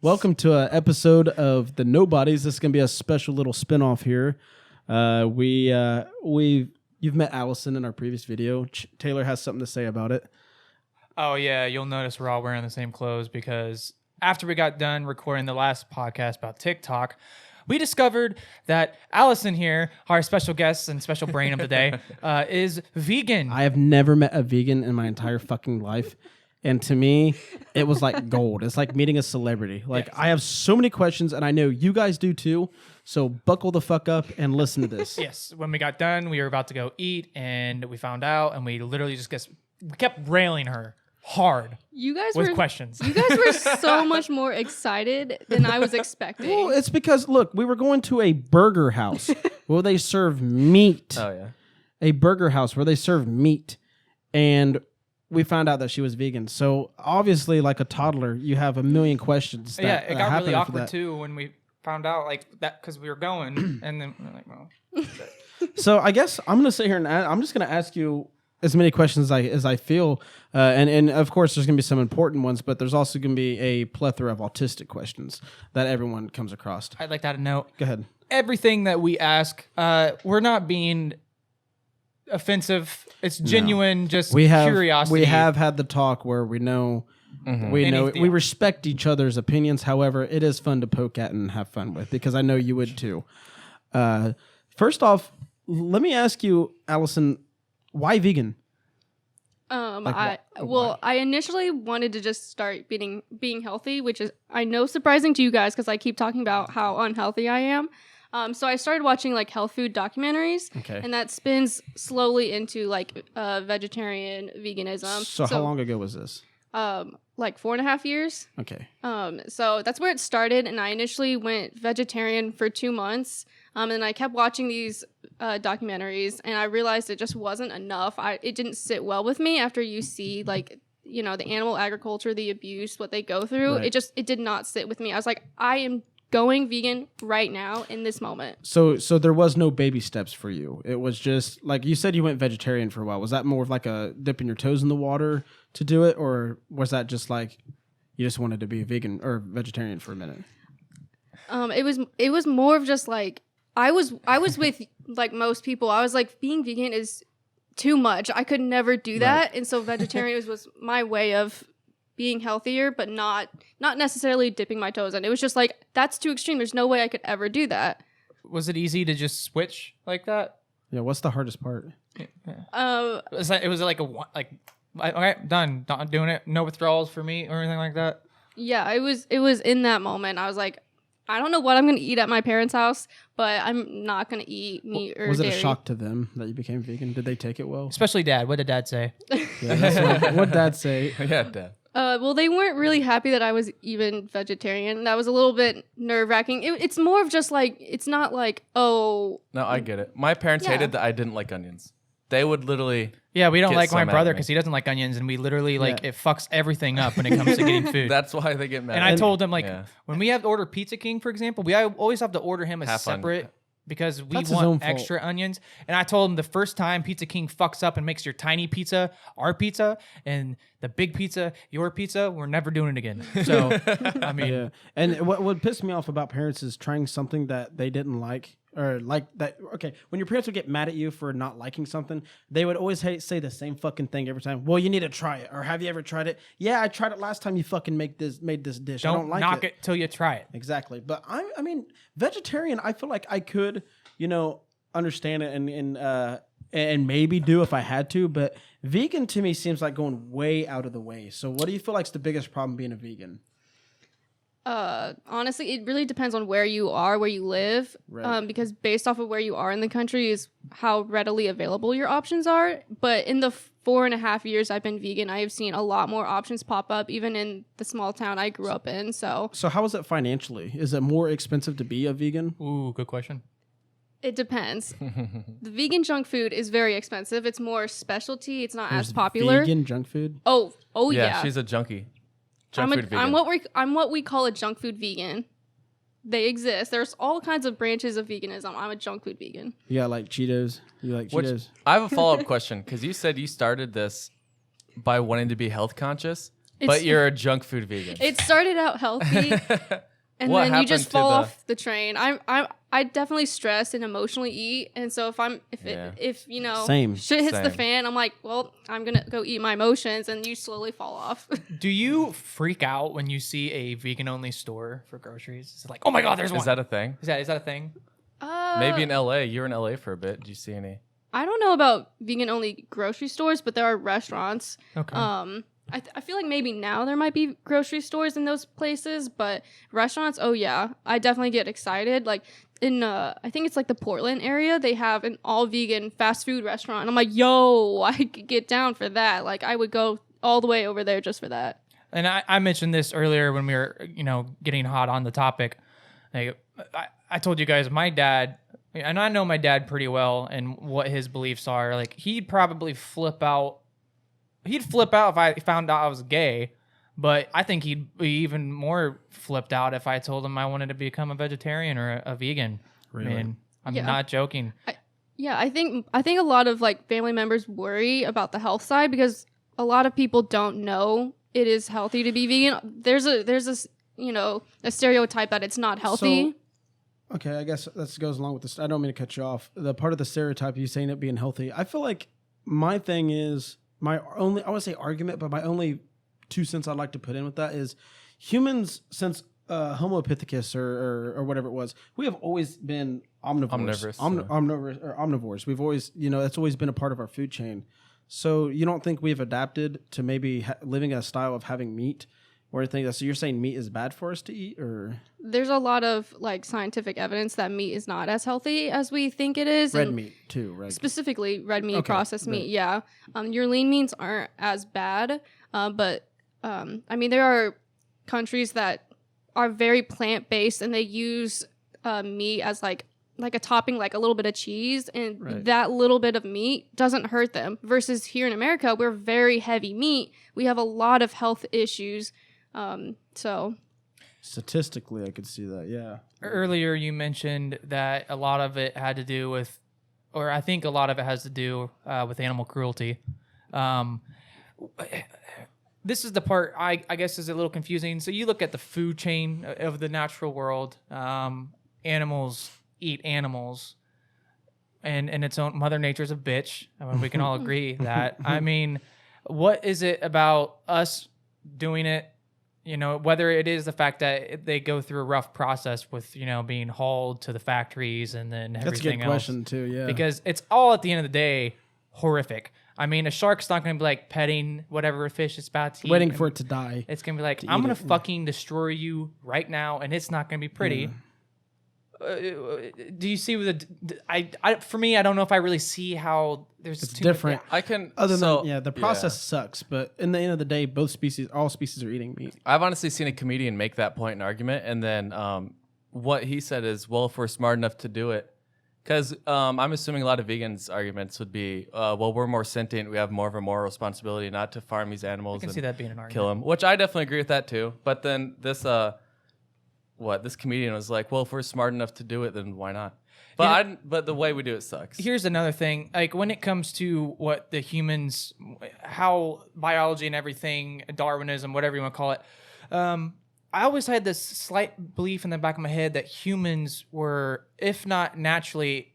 Welcome to an episode of The Nobodies. This is going to be a special little spinoff here. You've met Alyson in our previous video. Taylor has something to say about it. Oh, yeah. You'll notice we're all wearing the same clothes because after we got done recording the last podcast about TikTok, we discovered that Alyson here, our special guest and special brain of the day, is vegan. I have never met a vegan in my entire fucking life. And to me, it was like gold. It's like meeting a celebrity. Like, I have so many questions, and I know you guys do too. So buckle the fuck up and listen to this. Yes. When we got done, we were about to go eat, and we found out, and we literally we kept railing her hard with questions. You guys were so much more excited than I was expecting. Well, it's because, look, we were going to a burger house where they serve meat. Oh, yeah. A burger house where they serve meat. And we found out that she was vegan. So obviously, like a toddler, you have a million questions. Yeah, it got really awkward too when we found out like that because we were going, and then we're like, well. So I guess I'm gonna sit here and I'm just gonna ask you as many questions as I feel, and of course there's gonna be some important ones, but there's also gonna be a plethora of autistic questions that everyone comes across. I'd like to add a note. Go ahead. Everything that we ask, we're not being offensive. It's genuine, just curiosity. We have had the talk where we know, we respect each other's opinions. However, it is fun to poke at and have fun with because I know you would too. First off, let me ask you, Alyson, why vegan? I initially wanted to just start being healthy, which is I know surprising to you guys because I keep talking about how unhealthy I am. So I started watching like health food documentaries, and that spins slowly into like vegetarian veganism. So how long ago was this? Like 4.5 years. Okay. So that's where it started, and I initially went vegetarian for 2 months, and I kept watching these documentaries, and I realized it just wasn't enough. It didn't sit well with me after you see like the animal agriculture, the abuse, what they go through. Right. It did not sit with me. I was like, I am going vegan right now in this moment. So there was no baby steps for you. It was just like you said you went vegetarian for a while. Was that more of like a dipping your toes in the water to do it, or was that just like you just wanted to be vegan or vegetarian for a minute? It was more of just like I was with like most people. I was like, being vegan is too much. I could never do that, and so vegetarian was my way of being healthier, but not necessarily dipping my toes in. It was just like, that's too extreme. There's no way I could ever do that. Was it easy to just switch like that? Yeah. What's the hardest part? It was like okay, done. Not doing it. No withdrawals for me or anything like that. Yeah, it was in that moment. I was like, I don't know what I'm going to eat at my parents' house, but I'm not going to eat meat or Was dairy. it a shock to them that you became vegan? Did they take it well? Especially Dad. What did Dad say? Yeah, that's what Dad say? Yeah, Dad. Well, they weren't really happy that I was even vegetarian. That was a little bit nerve-wracking. It's more of just like, it's not like, oh. No, I get it. My parents hated that I didn't like onions. They would literally. Yeah, we don't get like my so mad brother at me. because he doesn't like onions, and we literally it fucks everything up when it comes to getting food. That's why they get mad. And I told him when we have to order Pizza King, for example, we always have to order him a Half separate because we That's his own want fault. extra onions. And I told him the first time Pizza King fucks up and makes your tiny pizza our pizza and the big pizza your pizza, we're never doing it again. So I mean, Yeah. And what pissed me off about parents is trying something that they didn't like. Or like that, okay, when your parents would get mad at you for not liking something, they would always say the same fucking thing every time. Well, you need to try it. Or have you ever tried it? Yeah, I tried it last time you fucking made this dish. I don't like knock it till you try it. Exactly. But I mean, vegetarian, I feel like I could, understand it and maybe do if I had to. But vegan to me seems like going way out of the way. So what do you feel like is the biggest problem being a vegan? Honestly, it really depends on where you are, where you live, Right. Because based off of where you are in the country is how readily available your options are. But in the 4.5 years I've been vegan, I have seen a lot more options pop up, even in the small town I grew up in. So how is it financially? Is it more expensive to be a vegan? Ooh, good question. it depends. The vegan junk food is very expensive. It's more specialty. It's not as popular. Vegan junk food? Oh yeah. She's a junkie. I'm Food vegan. I'm what we call a junk food vegan. They exist. There's all kinds of branches of veganism. I'm a junk food vegan. You got like Cheetos? You like Cheetos? I have a follow-up question because you said you started this by wanting to be health conscious. But you're a junk food vegan. It started out healthy, and What then you just happened to fall the- off the train. I definitely stress and emotionally eat, and so if you know Same. shit hits the Same. fan, I'm like, well, I'm gonna go eat my emotions, and you slowly fall off. Do you freak out when you see a vegan only store for groceries? Is it like, oh my god, there's one? Is that a thing? Is that a thing? Maybe in LA. You were in LA for a bit. Did you see any? I don't know about vegan only grocery stores, but there are restaurants. Okay. I feel like maybe now there might be grocery stores in those places, but restaurants, oh yeah, I definitely get excited. Like in I think it's like the Portland area, they have an all vegan fast food restaurant. And I'm like, yo, I could get down for that. Like I would go all the way over there just for that. And I mentioned this earlier when we were, getting hot on the topic. Like, I told you guys, my dad, and I know my dad pretty well and what his beliefs are. Like, he'd probably flip out. He'd flip out if I found out I was gay, but I think he'd be even more flipped out if I told him I wanted to become a vegetarian or a vegan. Really? I mean, I'm Yeah. not joking. I think a lot of like family members worry about the health side because a lot of people don't know it is healthy to be vegan. There's this a stereotype that it's not healthy. Okay, I guess that goes along with this. I don't mean to cut you off. The part of the stereotype you saying it being healthy. I feel like my thing is I want to say argument, but my only 2 cents I'd like to put in with that is humans since Homo epithecus or whatever it was, we have always been omnivores. Omnivores. We've always, that's always been a part of our food chain. So you don't think we've adapted to maybe living a style of having meat or anything? So you're saying meat is bad for us to eat, or There's a lot of like scientific evidence that meat is not as healthy as we think it is. red and meat too, right? specifically red meat, Okay, processed right. meat. Yeah, your lean meats aren't as bad, but I mean there are countries that are very plant based and they use meat as like a topping, like a little bit of cheese, and Right. that little bit of meat doesn't hurt them. Versus here in America, we're very heavy meat. We have a lot of health issues. So Statistically, I could see that. Yeah. Earlier, you mentioned that a lot of it had to do with, or I think a lot of it has to do with animal cruelty. This is the part I guess is a little confusing. So you look at the food chain of the natural world. Animals eat animals, and its own Mother Nature's a bitch. I mean, we can all agree that. I mean, what is it about us doing it? Whether it is the fact that they go through a rough process with, being hauled to the factories and then everything That's a good else. question too. Yeah. Because it's all at the end of the day horrific. I mean, a shark's not going to be like petting whatever fish it's about to eat. waiting for it to die. It's going to be like, to I'm eat going it, to yeah. fucking destroy you right now, and it's not going to be pretty. Do you see the? For me, I don't know if I really see how there's It's too different. Much, I can. Other so, than the process sucks, but in the end of the day, all species are eating meat. I've honestly seen a comedian make that point in argument, and then what he said is, well, if we're smart enough to do it, because I'm assuming a lot of vegans' arguments would be, well, we're more sentient, we have more of a moral responsibility not to farm these animals I can and see that being an argument. kill them, which I definitely agree with that too. But then this comedian was like, well, if we're smart enough to do it, then why not? But but the way we do it sucks. Here's another thing. Like when it comes to what the humans, how biology and everything, Darwinism, whatever you want to call it, I always had this slight belief in the back of my head that humans were, if not naturally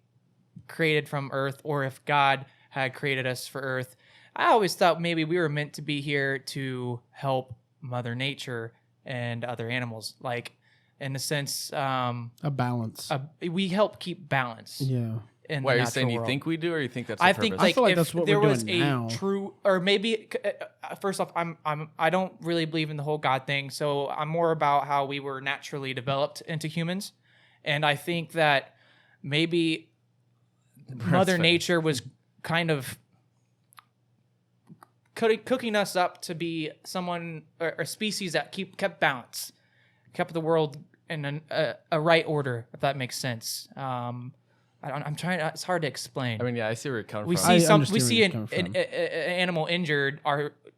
created from Earth, or if God had created us for Earth, I always thought maybe we were meant to be here to help Mother Nature and other animals. Like, in a sense, A balance. we help keep balance. Yeah. In Why the are you natural saying you world. think we do, or you think that's I the think purpose? like feel like if that's what there we're was doing a now. true, or maybe first off, I don't really believe in the whole God thing, so I'm more about how we were naturally developed into humans, and I think that maybe Mother fair. Nature was kind of cooking us up to be someone or a species that kept balance, kept the world in a right order, if that makes sense. I'm trying. It's hard to explain. I mean, yeah, I see where you're coming We from. see understand we where see you're an coming from. animal injured.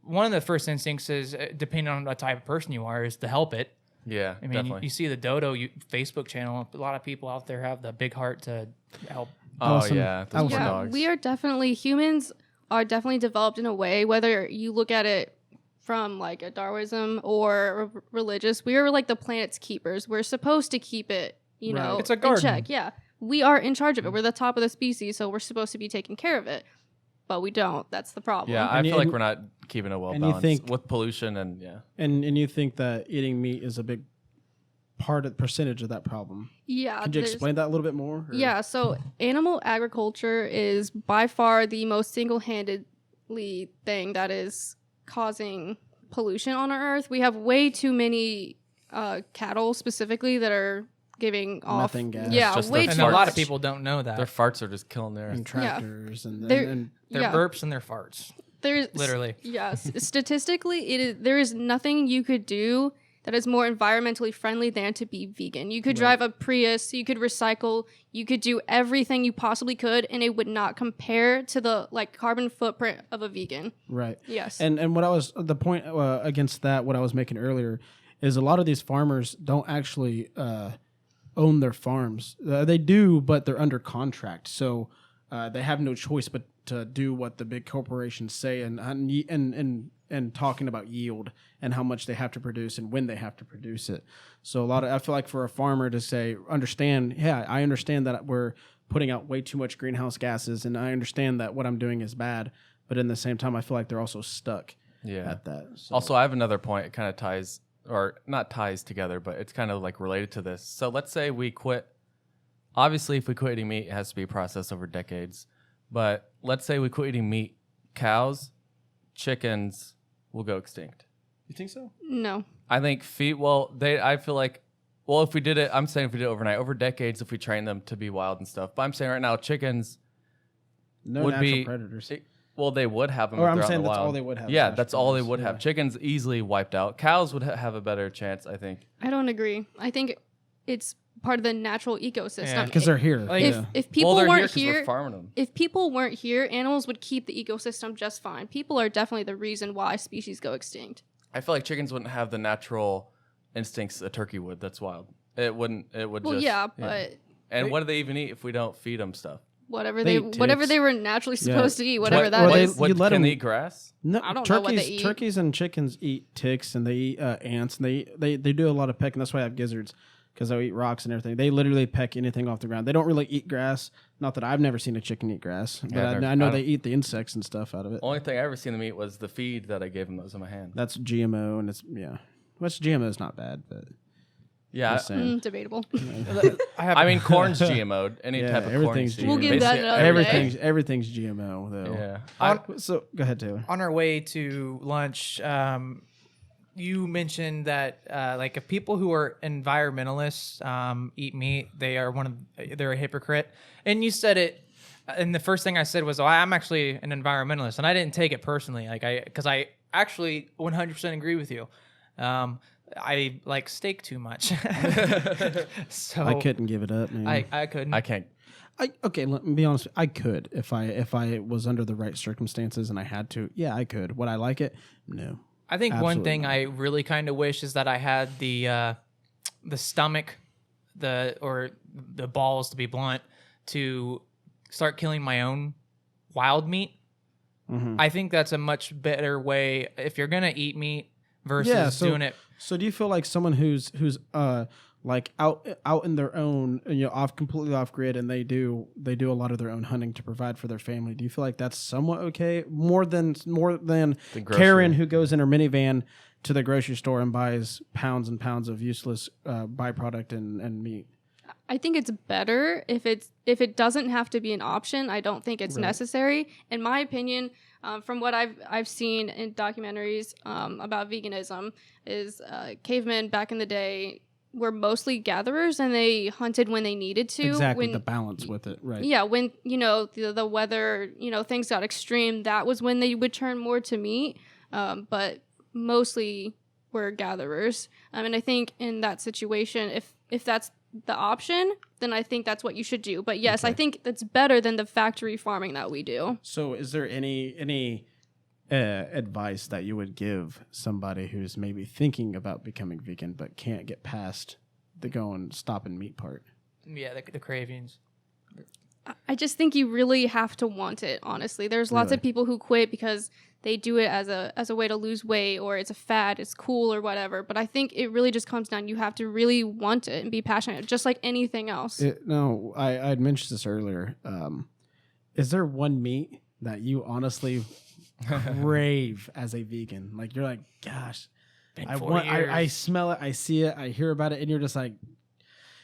One of the first instincts is, depending on what type of person you are, is to help it. Yeah, I mean, definitely. you see the Dodo Facebook channel. A lot of people out there have the big heart to help. Oh Alyson- yeah, those poor yeah, dogs. humans are definitely developed in a way, whether you look at it from like a Darwinism or religious. We are like the planet's keepers. We're supposed to keep it, you Right. know, It's a in garden. check. Yeah, we are in charge of it. We're the top of the species, so we're supposed to be taking care of it. But we don't. That's the problem. Yeah, I And feel you- like and- we're not keeping it well and you balanced think- with pollution and And you think that eating meat is a big percentage of that problem? Yeah. Could you there's- explain that a little bit more? or- Yeah, so animal agriculture is by far the most single-handedly thing that is causing pollution on our earth. We have way too many cattle specifically that are giving off Methane gas. Yeah, Just way their And too a lot much. of people don't know that. their farts are just killing their. and tractors and They're- and Their yeah. burps and their farts. There's Literally. Yes, statistically, there is nothing you could do that is more environmentally friendly than to be vegan. You could drive a Prius, you could recycle, you could do everything you possibly could, and it would not compare to the like carbon footprint of a vegan. right. Yes. And what I was the point against that, what I was making earlier, is a lot of these farmers don't actually own their farms. They do, but they're under contract, so they have no choice but to do what the big corporations say, and talking about yield and how much they have to produce and when they have to produce it. So I feel like for a farmer to say, understand, yeah, I understand that we're putting out way too much greenhouse gases, and I understand that what I'm doing is bad, but in the same time, I feel like they're also stuck at that. So. Also, I have another point. It kind of ties, or not ties together, but it's kind of like related to this. So let's say we quit. Obviously, if we quit eating meat, it has to be processed over decades. But let's say we quit eating meat, cows, chickens will go extinct. You think so? No. I think I feel like, if we did it, I'm saying if we did it overnight, over decades, if we train them to be wild and stuff. But I'm saying right now, chickens No would natural be predators. they would have them. Or if I'm they're out in saying the that's wild. all they would have is Yeah, natural that's all they predators. would have. Yeah. Chickens easily wiped out. Cows would have a better chance, I think. I don't agree. I think it's part of the natural ecosystem. Yeah, Because they're here. Like- if yeah. if people they're weren't 'cause we're here, farming them. if people weren't here, animals would keep the ecosystem just fine. People are definitely the reason why species go extinct. I feel like chickens wouldn't have the natural instincts a turkey would. That's wild. It wouldn't. It would Well, just. yeah, but And what do they even eat if we don't feed them stuff? whatever They they eat whatever ticks. they were naturally Yeah. supposed to eat, whatever What- that or is. they- you let can them- they eat grass? No, I don't know what they eat. Turkeys and chickens eat ticks and they eat ants and they do a lot of pecking. That's why I have gizzards, because they eat rocks and everything. They literally peck anything off the ground. They don't really eat grass. Not that I've never seen a chicken eat grass, but Yeah, I know they eat the insects and stuff out of it. Only thing I ever seen them eat was the feed that I gave them that was in my hand. That's GMO and it's which GMO is not bad, but Yeah, just saying. Debatable. I mean corn's GMO'd. Any Yeah, type of corn. everything's seed. We'll give that Basically, another day. everything's GMO though. Yeah. So go ahead, Taylor. On our way to lunch, you mentioned that like if people who are environmentalists eat meat, they're a hypocrite. And you said it, and the first thing I said was, "Oh, I'm actually an environmentalist," and I didn't take it personally, because I actually 100% agree with you. I like steak too much, so I couldn't give it up, man. I couldn't. I can't. Okay, let me be honest. I could if I was under the right circumstances and I had to. Yeah, I could. Would I like it? No. I think one Absolutely thing not. I really kind of wish is that I had the stomach, or the balls, to be blunt, to start killing my own wild meat. Mhm. I think that's a much better way if you're gonna eat meat versus doing it. So do you feel like someone who's like out in their own, completely off grid, and they do a lot of their own hunting to provide for their family? Do you feel like that's somewhat okay? More than The grocery. Karen, who goes in her minivan to the grocery store and buys pounds and pounds of useless byproduct and meat. I think it's better if it doesn't have to be an option. I don't think it's necessary. In my opinion, from what I've seen in documentaries about veganism, is cavemen back in the day were mostly gatherers and they hunted when they needed to. Exactly, When, the balance with it, right? yeah, when the weather, things got extreme, that was when they would turn more to meat. But mostly were gatherers. And I think in that situation, if that's the option, then I think that's what you should do. But yes, I think that's better than the factory farming that we do. So, is there any advice that you would give somebody who's maybe thinking about becoming vegan but can't get past the going stop and meat part? Yeah, the cravings. I just think you really have to want it, honestly. There's lots Really? of people who quit because they do it as a way to lose weight, or it's a fad, it's cool or whatever. But I think it really just comes down, you have to really want it and be passionate, just like anything else. No, I had mentioned this earlier. Is there one meat that you honestly crave as a vegan? Like you're like, gosh, I smell it, I see it, I hear about it, and you're just like,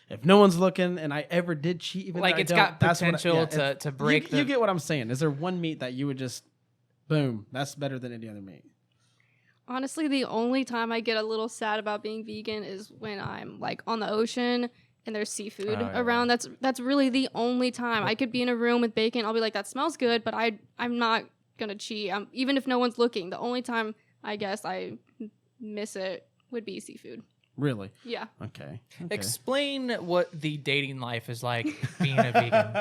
if no one's looking and I ever did cheat, even Like though I it's don't, got that's what potential yeah, to break you get what I'm saying. Is there one meat that you would just, boom, that's better than any other meat? Honestly, the only time I get a little sad about being vegan is when I'm like on the ocean and there's seafood around. That's really the only time. I could be in a room with bacon, I'll be like, that smells good, but I'm not gonna cheat. Even if no one's looking, the only time I guess I miss it would be seafood. Really? Yeah. Okay. Explain what the dating life is like being a vegan.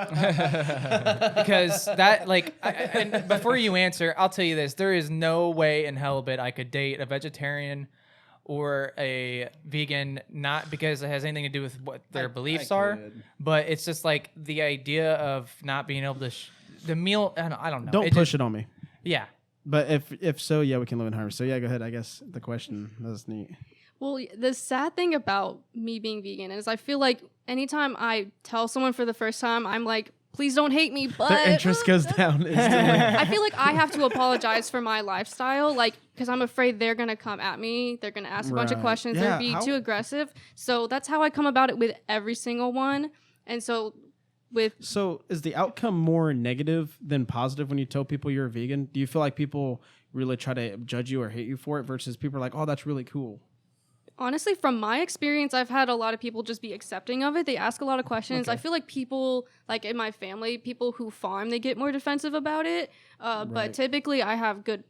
Because that, like, and before you answer, I'll tell you this. There is no way in hell but I could date a vegetarian or a vegan, not because it has anything to do with what their beliefs are, but it's just like the idea of not being able to, the meal, I don't know. Don't push it on me. Yeah. But if so, yeah, we can live in harmony. So yeah, go ahead. I guess the question, that's neat. Well, the sad thing about me being vegan is I feel like anytime I tell someone for the first time, I'm like, please don't hate me, but Their interest goes down instantly. I feel like I have to apologize for my lifestyle, like, because I'm afraid they're going to come at me. They're going to ask a bunch of questions. Yeah, They're being too aggressive. So that's how I come about it with every single one. And so So is the outcome more negative than positive when you tell people you're a vegan? Do you feel like people really try to judge you or hate you for it versus people are like, oh, that's really cool? Honestly, from my experience, I've had a lot of people just be accepting of it. They ask a lot of questions. Okay. I feel like people, like in my family, people who farm, they get more defensive about it. But typically, I have good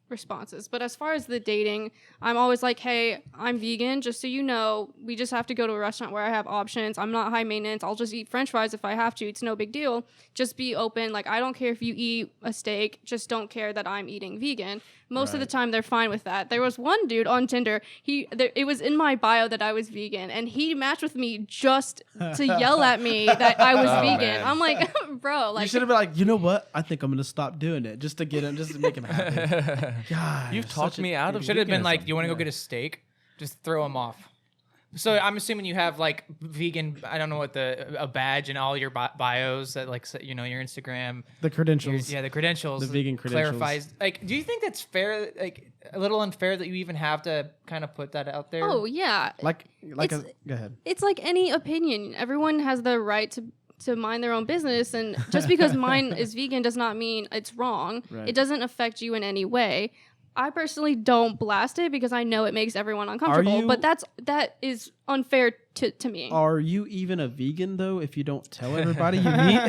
responses. But as far as the dating, I'm always like, hey, I'm vegan, just so you know. We just have to go to a restaurant where I have options. I'm not high maintenance. I'll just eat french fries if I have to. It's no big deal. Just be open. Like, I don't care if you eat a steak. Just don't care that I'm eating vegan. Most of the time, they're fine with that. There was one dude on Tinder. It was in my bio that I was vegan, and he matched with me just to yell at me that I was vegan. Man. I'm like, bro, like, You should have been like, you know what? I think I'm gonna stop doing it just to get him, just to make him happy. God, You've talked me out of Should have been like, veganism. you want to go get a steak? Just throw him off. So I'm assuming you have like vegan, I don't know what a badge in all your bios that like, your Instagram. The credentials. The credentials. The vegan credentials. Clarifies. Like, do you think that's fair? Like a little unfair that you even have to kind of put that out there? oh, yeah. Go ahead. It's like any opinion. Everyone has the right to mind their own business, and just because mine is vegan does not mean it's wrong. Right. It doesn't affect you in any way. I personally don't blast it because I know it makes everyone uncomfortable, but that is unfair to me. Are you even a vegan though if you don't tell everybody you meet?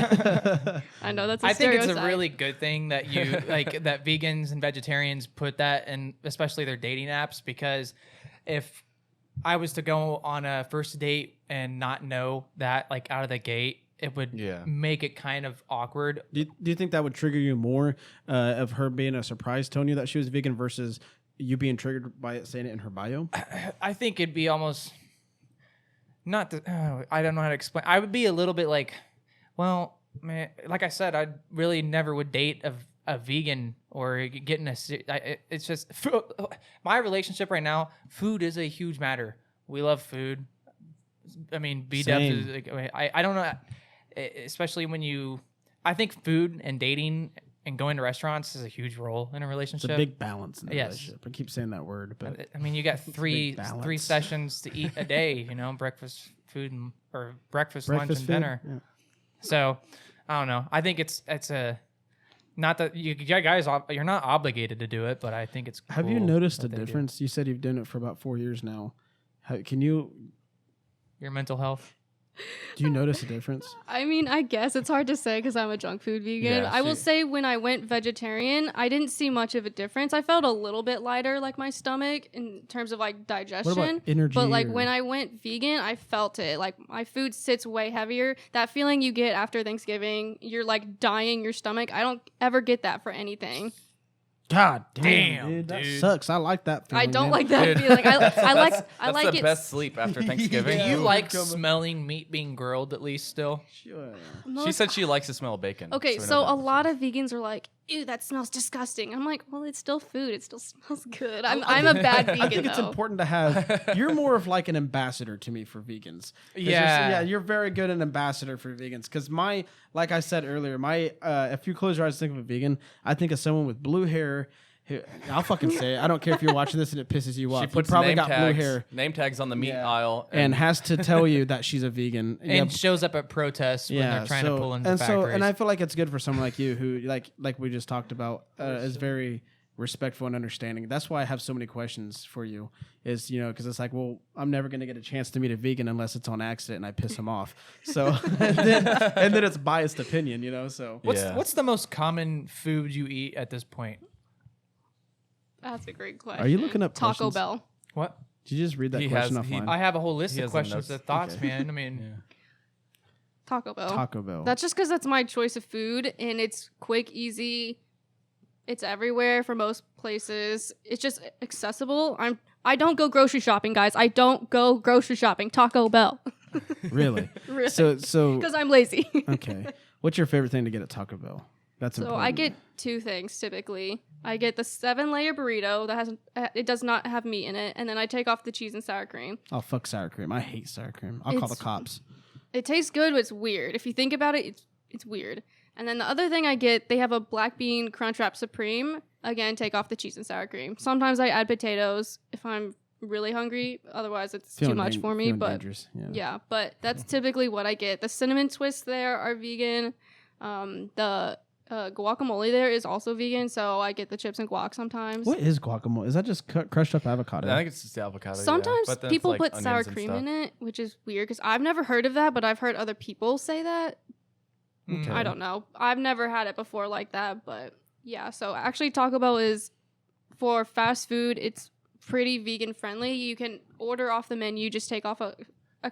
I know that's a I think it's a stereotype. really good thing that you like that vegans and vegetarians put that in, especially their dating apps, because if I was to go on a first date and not know that like out of the gate, it would make it kind of awkward. Do you think that would trigger you more of her being a surprise telling you that she was vegan versus you being triggered by it saying it in her bio? I think it'd be almost not. I don't know how to explain. I would be a little bit like, well, man, like I said, I really never would date a vegan or getting it's just my relationship right now. Food is a huge matter. We love food. I mean, B-dubs is like, I don't know. Especially when I think food and dating and going to restaurants is a huge role in a relationship. It's a big balance in a relationship. I keep saying that word, but I mean, you got three sessions to eat a day. breakfast, food, or breakfast, lunch, and food? dinner. Yeah. So I don't know. I think it's a not that you guys you're not obligated to do it, but I think it's. Cool. Have you noticed a difference? You said you've done it for about 4 years now. Can you? Your mental health. Do you notice a difference? I mean, I guess it's hard to say because I'm a junk food vegan. Yeah, I will say when I went vegetarian, I didn't see much of a difference. I felt a little bit lighter, like my stomach, in terms of like digestion. What about energy? But like when I went vegan, I felt it. Like my food sits way heavier. That feeling you get after Thanksgiving, you're like dying your stomach. I don't ever get that for anything. God Damn, dude, that dude. sucks. I like that feeling. I don't man. like that Dude, feeling. I That's like the it. best sleep after Thanksgiving. Do you Yeah. like Come on. smelling meat being grilled at least still? Sure. She said she likes the smell of bacon. Okay, we know so that a for lot sure. of vegans are like, "Ew, that smells disgusting." I'm like, "Well, it's still food. It still smells good." I'm a bad vegan I think it's though. important to have. You're more of like an ambassador to me for vegans. 'Cause Yeah. you're very good an ambassador for vegans. Because like I said earlier, if you close your eyes and think of a vegan, I think of someone with blue hair. I'll fucking say it. I don't care if you're watching this and it pisses you off. She You puts probably name got tags, blue hair name tags on the meat Yeah. aisle, and has to tell you that she's a vegan. And shows up at protests when they're trying to pull into factories. And I feel like it's good for someone like you who like we just talked about is very respectful and understanding. That's why I have so many questions for you. Is because it's like, well, I'm never gonna get a chance to meet a vegan unless it's on accident and I piss them off. So and then it's biased opinion. So What's the most common food you eat at this point? That's a great question. Are you looking up Taco questions? Bell? What? Did you just read that He question has- he- offline? I have a whole list He of has the questions notes. and thoughts, Okay. man. I mean, Taco Bell. Taco Bell. That's just because that's my choice of food, and it's quick, easy. It's everywhere for most places. It's just accessible. I don't go grocery shopping, guys. I don't go grocery shopping. Taco Bell. Really. Really. So Because I'm lazy. okay. What's your favorite thing to get at Taco Bell? That's So important. I get two things typically. I get the 7-layer burrito that has it does not have meat in it, and then I take off the cheese and sour cream. Oh fuck sour cream! I hate sour cream. I'll call the It's- cops. It tastes good, but it's weird. If you think about it, it's weird. And then the other thing I get, they have a black bean Crunchwrap Supreme. Again, take off the cheese and sour cream. Sometimes I add potatoes if I'm really hungry. Otherwise, it's too much for me. But dangerous. yeah, but that's typically what I get. The cinnamon twists there are vegan. The guacamole there is also vegan, so I get the chips and guac sometimes. What is guacamole? Is that just crushed up avocado? I think it's just the avocado. Sometimes but then it's people like put onions sour and cream stuff. in it, which is weird because I've never heard of that, but I've heard other people say that. Okay. I don't know. I've never had it before like that, but yeah. So actually, Taco Bell is for fast food. It's pretty vegan friendly. You can order off the menu, just take off a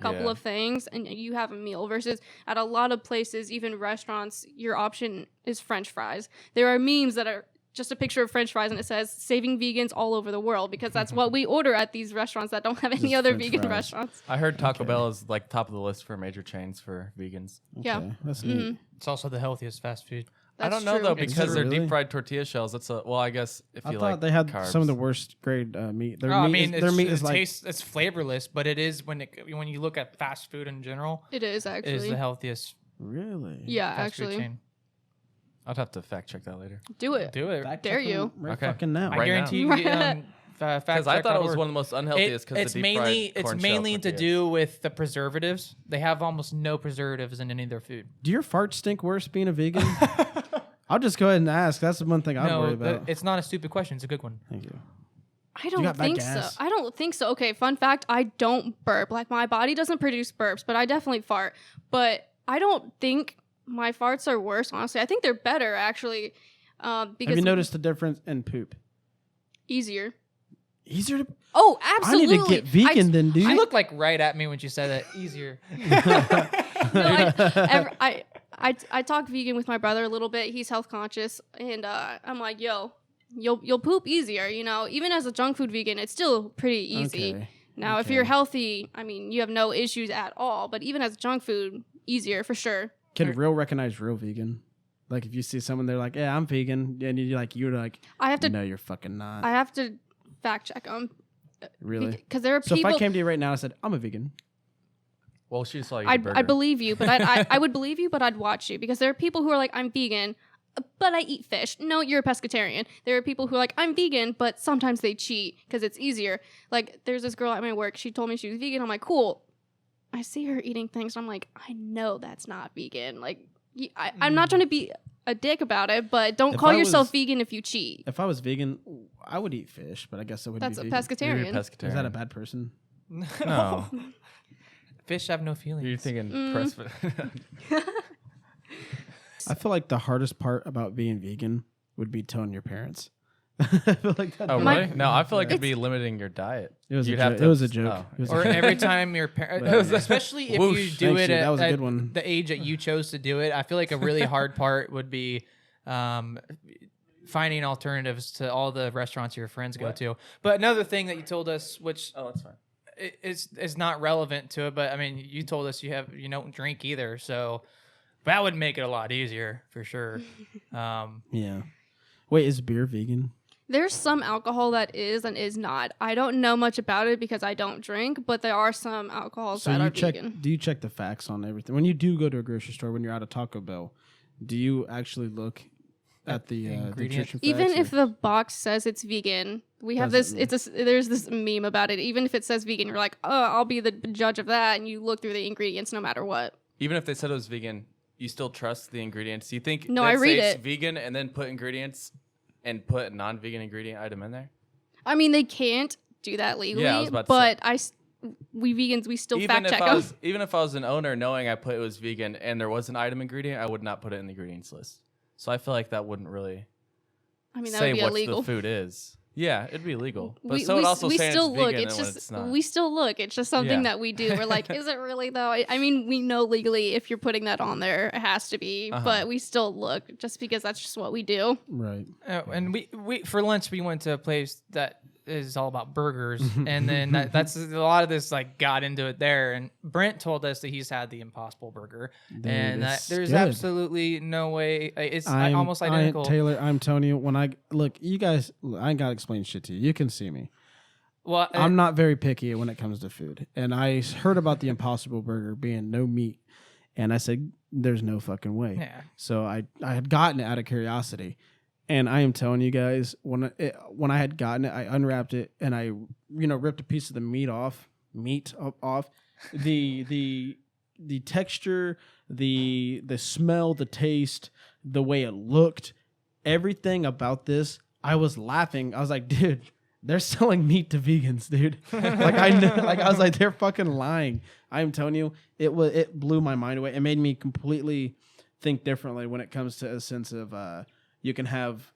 couple Yeah. of things, and you have a meal. Versus at a lot of places, even restaurants, your option is French fries. There are memes that are just a picture of French fries, and it says "Saving Vegans all over the world" because that's what we order at these restaurants that don't have any Just other French vegan fries. restaurants. I heard Taco Okay. Bell is like top of the list for major chains for vegans. Yeah. Okay, that's Mhm. neat. it's also the healthiest fast food. I That's don't know true. though Is it because they're really? deep fried tortilla shells. That's I guess if I you thought like they had carbs. some of the worst grade meat. Their I meat mean, is, their meat is like it's flavorless, but it is when you look at fast food in general, It is it is actually. the healthiest really. Yeah, fast food actually. chain. I'd have to fact check that later Do it. Do it. Fact Dare check you. them right Okay. fucking now. I Right guarantee now. you can get because I thought it was one of the most unhealthiest. Because it's mainly to do with the preservatives. They have almost no preservatives in any of their food. Do your farts stink worse being a vegan? I'll just go ahead and ask. That's the one thing I worry No, about. it's not a stupid question. It's a good one. Thank you. I don't got bad think so. gas? I don't think so. Okay, fun fact, I don't burp. Like my body doesn't produce burps, but I definitely fart. But I don't think my farts are worse, honestly. I think they're better actually. Because Have you noticed the difference in poop? easier. Easier to. Oh, absolutely. I need to get vegan then, dude. She looked like right at me when she said that. Easier. No, I talk vegan with my brother a little bit. He's health conscious, and I'm like, yo, you'll poop easier. Even as a junk food vegan, it's still pretty easy. Okay. Now, if Okay. you're healthy, I mean, you have no issues at all. But even as junk food, easier for sure. Can real recognize real vegan? Like if you see someone, they're like, "Yeah, I'm vegan," and you're like, I have to. "No, you're fucking not." I have to fact check them Really? because there are So people. if I came to you right now and I said, "I'm a vegan," Well, she saw you. I'd believe you, but I would believe you, but I'd watch you because there are people who are like, I'm vegan, but I eat fish. No, you're a pescatarian. There are people who are like, I'm vegan, but sometimes they cheat because it's easier. Like, there's this girl at my work. She told me she was vegan. I'm like, cool. I see her eating things. I'm like, I know that's not vegan. Like, I'm not trying to be a dick about it, but don't If call I yourself was- vegan if you cheat. if I was vegan, I would eat fish, but I guess I wouldn't That's a be vegan. pescatarian. You're a pescatarian. Is that a bad person? No. Fish have no feelings. You're thinking Mm. press. I feel like the hardest part about being vegan would be telling your parents. I feel like that. Oh, My- really? No, I feel like it'd be limiting your diet. It was You'd a have joke. to- It was a joke. oh. It was Or a- every time your parents, But- especially if Whoosh. you do Thanks, it dude. That was a at good one. the age that you chose to do it, I feel like a really hard part would be finding alternatives to all the restaurants your friends go to. But another thing that you told us, which that's fine. is not relevant to it, but I mean, you told us you don't drink either, so that would make it a lot easier for sure. Yeah. Wait, is beer vegan? There's some alcohol that is and is not. I don't know much about it because I don't drink, but there are some alcohols that are vegan. Do you check the facts on everything? When you do go to a grocery store, when you're out of Taco Bell, do you actually look at the nutrition facts? Even if the box says it's vegan, we have this. There's this meme about it. Even if it says vegan, you're like, oh, I'll be the judge of that, and you look through the ingredients no matter what. Even if they said it was vegan, you still trust the ingredients. Do you think I read it's it vegan and then put ingredients and put a non-vegan ingredient item in there? I mean, they can't do that legally. Yeah, I was about to say. We vegans, we still Even fact check them. Even if I was an owner, knowing I put it was vegan and there was an item ingredient, I would not put it in the ingredients list. So I feel like that wouldn't really I mean, that say would be what illegal. the food is. Yeah, it'd be illegal. But we still look. It's just we still look. It's just something that we do. We're like, is it really though? I mean, we know legally if you're putting that on there, it has to be. But we still look just because that's just what we do. Right. And we for lunch we went to a place that is all about burgers, and then that's a lot of this like got into it there. And Brent told us that he's had the Impossible Burger, and there's good. Absolutely no way it's almost identical. Taylor, I'm telling you, when I look, you guys, I ain't gotta explain shit to you. You can see me. Well, I'm not very picky when it comes to food, and I heard about the Impossible Burger being no meat, and I said, "There's no fucking way." Yeah. So I had gotten it out of curiosity. And I am telling you guys, when I had gotten it, I unwrapped it and I, ripped a piece of the meat off. The texture, the smell, the taste, the way it looked, everything about this, I was laughing. I was like, dude, they're selling meat to vegans, dude. I was like, they're fucking lying. I am telling you, it blew my mind away. It made me completely think differently when it comes to a sense of you can have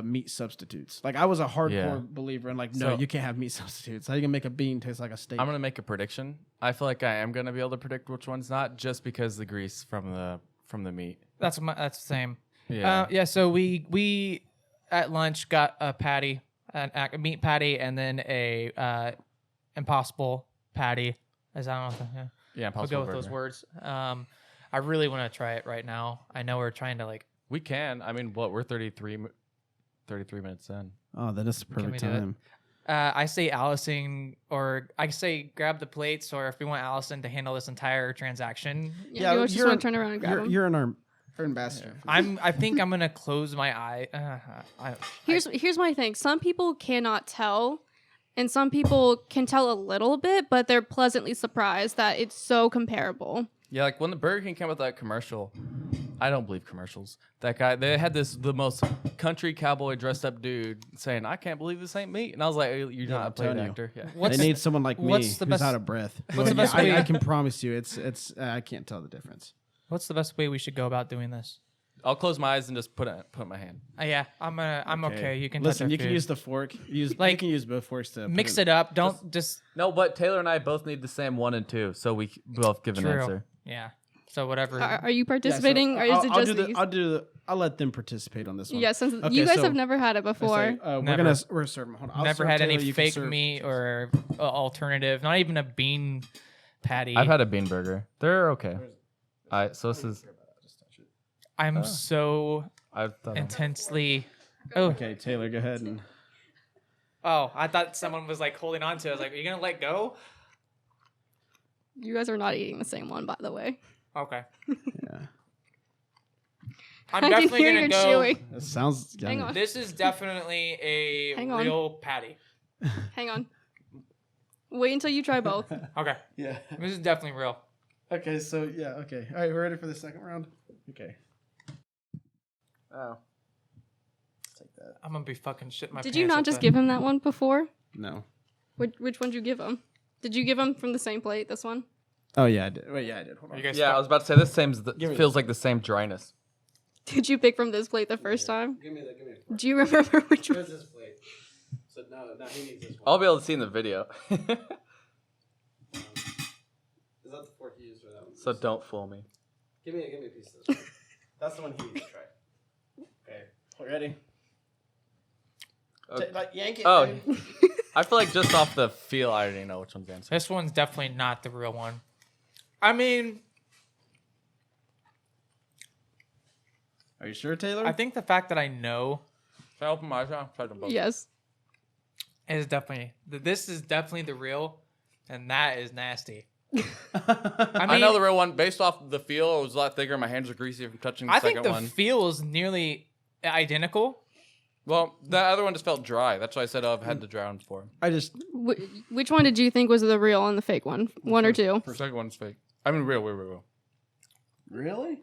meat substitutes. Like, I was a hardcore believer in you can't have meat substitutes. How you can make a bean taste like a steak? I'm gonna make a prediction. I feel like I am gonna be able to predict which one's not, just because the grease from the meat. That's the same. Yeah. So we at lunch got a patty, a meat patty, and then a Impossible patty. As I don't know. Yeah. I'll go with those words. I really want to try it right now. I know we're trying to We can. I mean, we're 33 minutes in. Oh, then it's the perfect time. I say Alyson, or I say grab the plates, or if we want Alyson to handle this entire transaction. Yeah, you just want to turn around and grab them. You're our ambassador. I think I'm gonna close my eye. Here's my thing. Some people cannot tell, and some people can tell a little bit, but they're pleasantly surprised that it's so comparable. Yeah, like when the Burger King came with that commercial, I don't believe commercials. That guy, they had the most country cowboy dressed up dude saying, "I can't believe this ain't meat," and I was like, "You're not a paid actor." Yeah. They need someone like me who's out of breath. What's the best way? I can promise you, it's I can't tell the difference. What's the best way we should go about doing this? I'll close my eyes and just put my hand. Yeah, I'm okay. You can listen. touch You our can food. use the fork. You can use both forks to mix it up. Don't just No, but Taylor and I both need the same 1 and 2, so we both give an answer. Yeah. So whatever. Are you participating, or is it just these? I'll let them participate on this one. Yeah, since you guys have never had it before. We're serving. Hold on. Never had any fake meat or alternative. Not even a bean patty. I've had a bean burger. They're okay. So this is. I'm so intensely. Oh, okay, Taylor, go ahead and. Oh, I thought someone was holding on to it. I was like, "Are you gonna let go?" You guys are not eating the same one, by the way. Okay. Yeah. I'm definitely gonna go. Chewing. That sounds. Hang on. This is definitely a real patty. Hang on. Wait until you try both. Okay. Yeah. This is definitely real. Okay. So yeah. Okay. All right. We're ready for the second round. Okay. Oh. Let's take that. I'm gonna be fucking shit my pants. Did you not just give him that one before? No. Which one did you give him? Did you give him from the same plate? This one? Oh yeah, I did. Wait, yeah, I did. Hold on. I was about to say this feels like the same dryness. Did you pick from this plate the first time? Give me that. Do you remember which one? Where's this plate? So no, he needs this one. I'll be able to see in the video. Is that the fork you used for that one? So don't fool me. Give me a piece of this one. That's the one he needs to try. Okay. Ready? Like yank it. Oh, I feel like just off the feel, I already know which one's the answer. This one's definitely not the real one. I mean, Are you sure, Taylor? I think the fact that I know Can I open my eyes now? Try them both. Yes. is definitely this is definitely the real, and that is nasty. I know the real one. Based off the feel, it was a lot thicker. My hands are greasy from touching the I second think the one. feel is nearly identical. Well, the other one just felt dry. That's why I said I've had to drown before. I just Which one did you think was the real and the fake one? One or two? The second one's fake. I mean, real. really.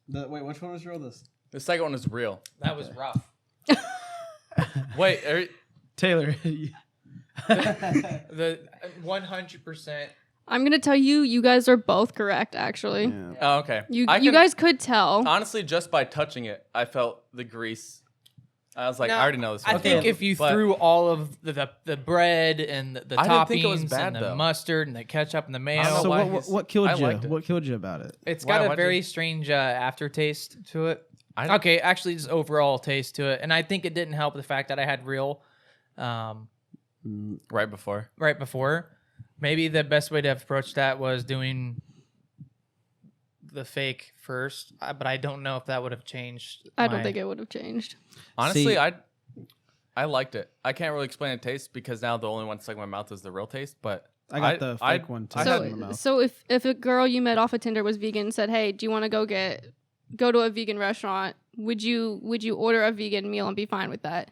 Wait, which one was real? The second one is real. That was rough. Wait, Taylor. The 100%. I'm gonna tell you, you guys are both correct. Actually, Yeah. oh, okay. you I can- guys could tell. Honestly, just by touching it, I felt the grease. I was like, No, I already know this. I one. think if you But threw all of the bread and the I didn't think it was toppings bad, and the though. mustard and the ketchup and the mayo, I don't know So why what killed I you? liked it. What killed you about it? it's Why- got a why'd very you- strange aftertaste to it. I- Okay, actually, just overall taste to it, and I think it didn't help the fact that I had real right before. right before. Maybe the best way to approach that was doing the fake first, but I don't know if that would have changed. I don't my- think it would have changed. Honestly, See- I liked it. I can't really explain the taste because now the only one stuck in my mouth is the real taste. But I got the fake one too. I So, had- in my mouth. so if a girl you met off of Tinder was vegan and said, "Hey, do you want to go to a vegan restaurant?" Would you order a vegan meal and be fine with that?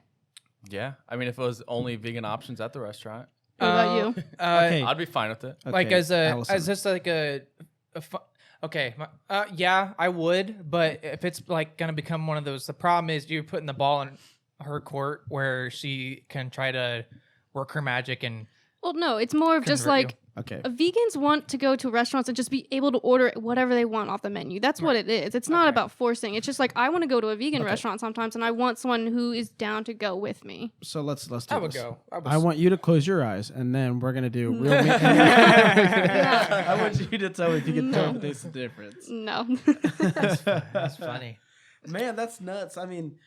yeah, I mean, if it was only vegan options at the restaurant, What about you? Okay. I'd be fine with it. Like Okay, as Alyson. just like okay, yeah, I would, but if it's like gonna become one of those, the problem is you're putting the ball in her court where she can try to work her magic and Well, no, it's more of just Convert you. like Okay. vegans want to go to restaurants and just be able to order whatever they want off the menu. That's what it is. It's not Okay. about forcing. It's just like I want to go to a vegan Okay. restaurant sometimes, and I want someone who is down to go with me. So let's do I would this. go. I want you to close your eyes, and then we're gonna do real meat. I want you to tell me if you can tell the taste of difference. No. That's funny. Man, that's nuts. I mean,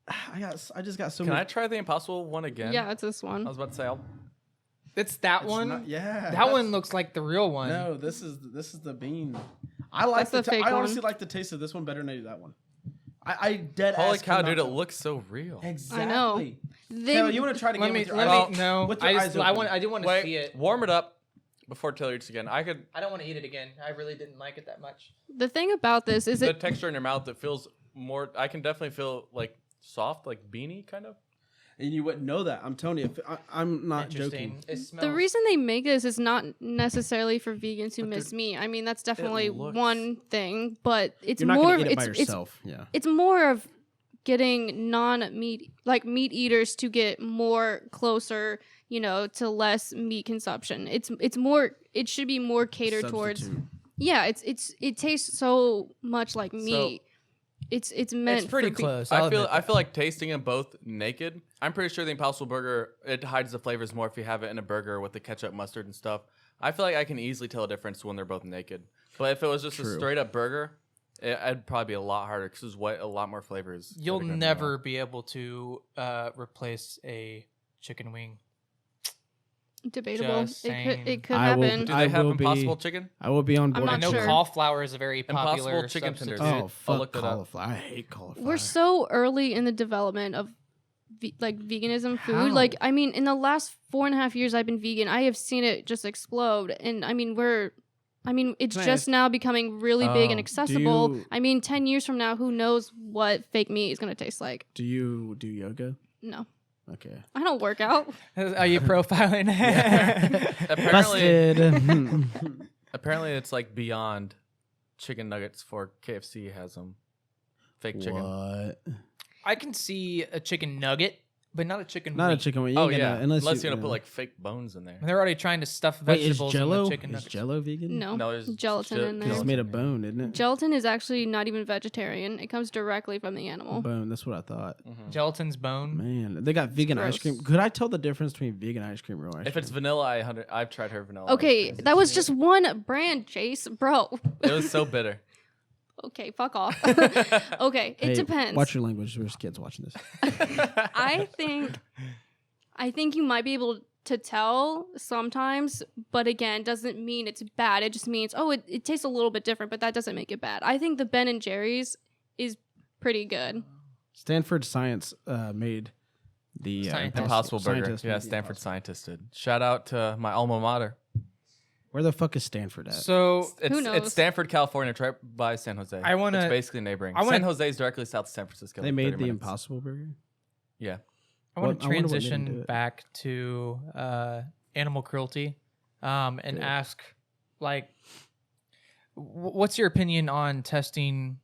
I just got so Can I many. try the Impossible one again? Yeah, it's this I one. was about to say. It's that It's one. not- yeah. That that's- one looks like the real one. No, this is the bean. I like That's the fake I honestly one. like the taste of this one better than I do that one. I dead Holy ass cow, cannot dude! It tell. looks so real. Exactly. I know. They, Taylor, you want to try it again? Let me with your let eyes- me no. with your I eyes just open. I didn't want to Wait, see it. warm it up before Taylor eats again. I could. I don't want to eat it again. I really didn't like it that much. the thing about this is The it. texture in your mouth, it feels more. I can definitely feel like soft, like beanie kind of. And you wouldn't know that. I'm telling you. I'm not Interesting. joking. It smells. The reason they make this is not necessarily for vegans who miss meat. I mean, that's definitely looks- one thing, but it's You're not more. gonna eat it by It's yourself. Yeah. it's more of getting non-meat like meat eaters to get more closer, to less meat consumption. It's more. It should be more catered towards. Substitute. Yeah, it tastes so much like meat. It's meant. It's pretty for close. I feel like tasting them both naked. I'm pretty sure the Impossible Burger, it hides the flavors more if you have it in a burger with the ketchup, mustard, and stuff. I feel like I can easily tell a difference when they're both naked. But if it was just a True. straight up burger, it'd probably be a lot harder because there's a lot more flavors. You'll that are gonna be never on. be able to replace a chicken wing. Debatable. Just It could I will- happen. Do I they have will be- Impossible Chicken? I will be on I'm board. I not know sure. cauliflower is a very Impossible popular chicken substitute. tenders. Oh, I'll fuck look that up. cauliflower. I hate cauliflower. We're so early in the development of veganism food. How? Like, I mean, in the last 4.5 years I've been vegan, I have seen it just explode. And I mean, it's Can I just ask- now becoming really big and do accessible. you- I mean, 10 years from now, who knows what fake meat is going to taste like? Do you do yoga? No, Okay. I don't work out. Are you profiling? Apparently, Busted. apparently it's like beyond chicken nuggets for KFC has them. Fake chicken. What? I can see a chicken nugget, but not a chicken Not wing. a chicken wing. You Oh ain't yeah, gonna- unless unless you're you gonna put like fake bones in there. They're already trying to stuff Wait, is vegetables in Jello? the chicken Is nuggets. Jello vegan? No, No, there's gelatin in there. It's made of bone, isn't it? Gelatin is actually not even vegetarian. It comes directly from the animal. Bone. That's what I thought. Gelatin's bone. Man, they got vegan ice gross. cream. Could I tell the difference between vegan ice cream and real ice If cream? it's vanilla, I've tried her vanilla. ice Okay, cream. that was just one brand, Chase. Bro. It was so bitter. Okay, fuck off. Okay, it Hey, depends. Watch your language. There's kids watching this. I think you might be able to tell sometimes, but again, doesn't mean it's bad. It just means, it tastes a little bit different, but that doesn't make it bad. I think the Ben and Jerry's is pretty good. Stanford Science made the Impossible Burger. Scientist Yeah, made the Stanford Impossible. scientist did. Shout out to my alma mater. Where the fuck is Stanford at? So Who knows? It's Stanford, California, it's right by San Jose. It's basically neighboring. San Jose is directly south of San Francisco. They like made 30 the minutes. Impossible Burger. Yeah. I want to I wonder what made him do transition it. back to animal cruelty and Good. ask, like, what's your opinion on testing?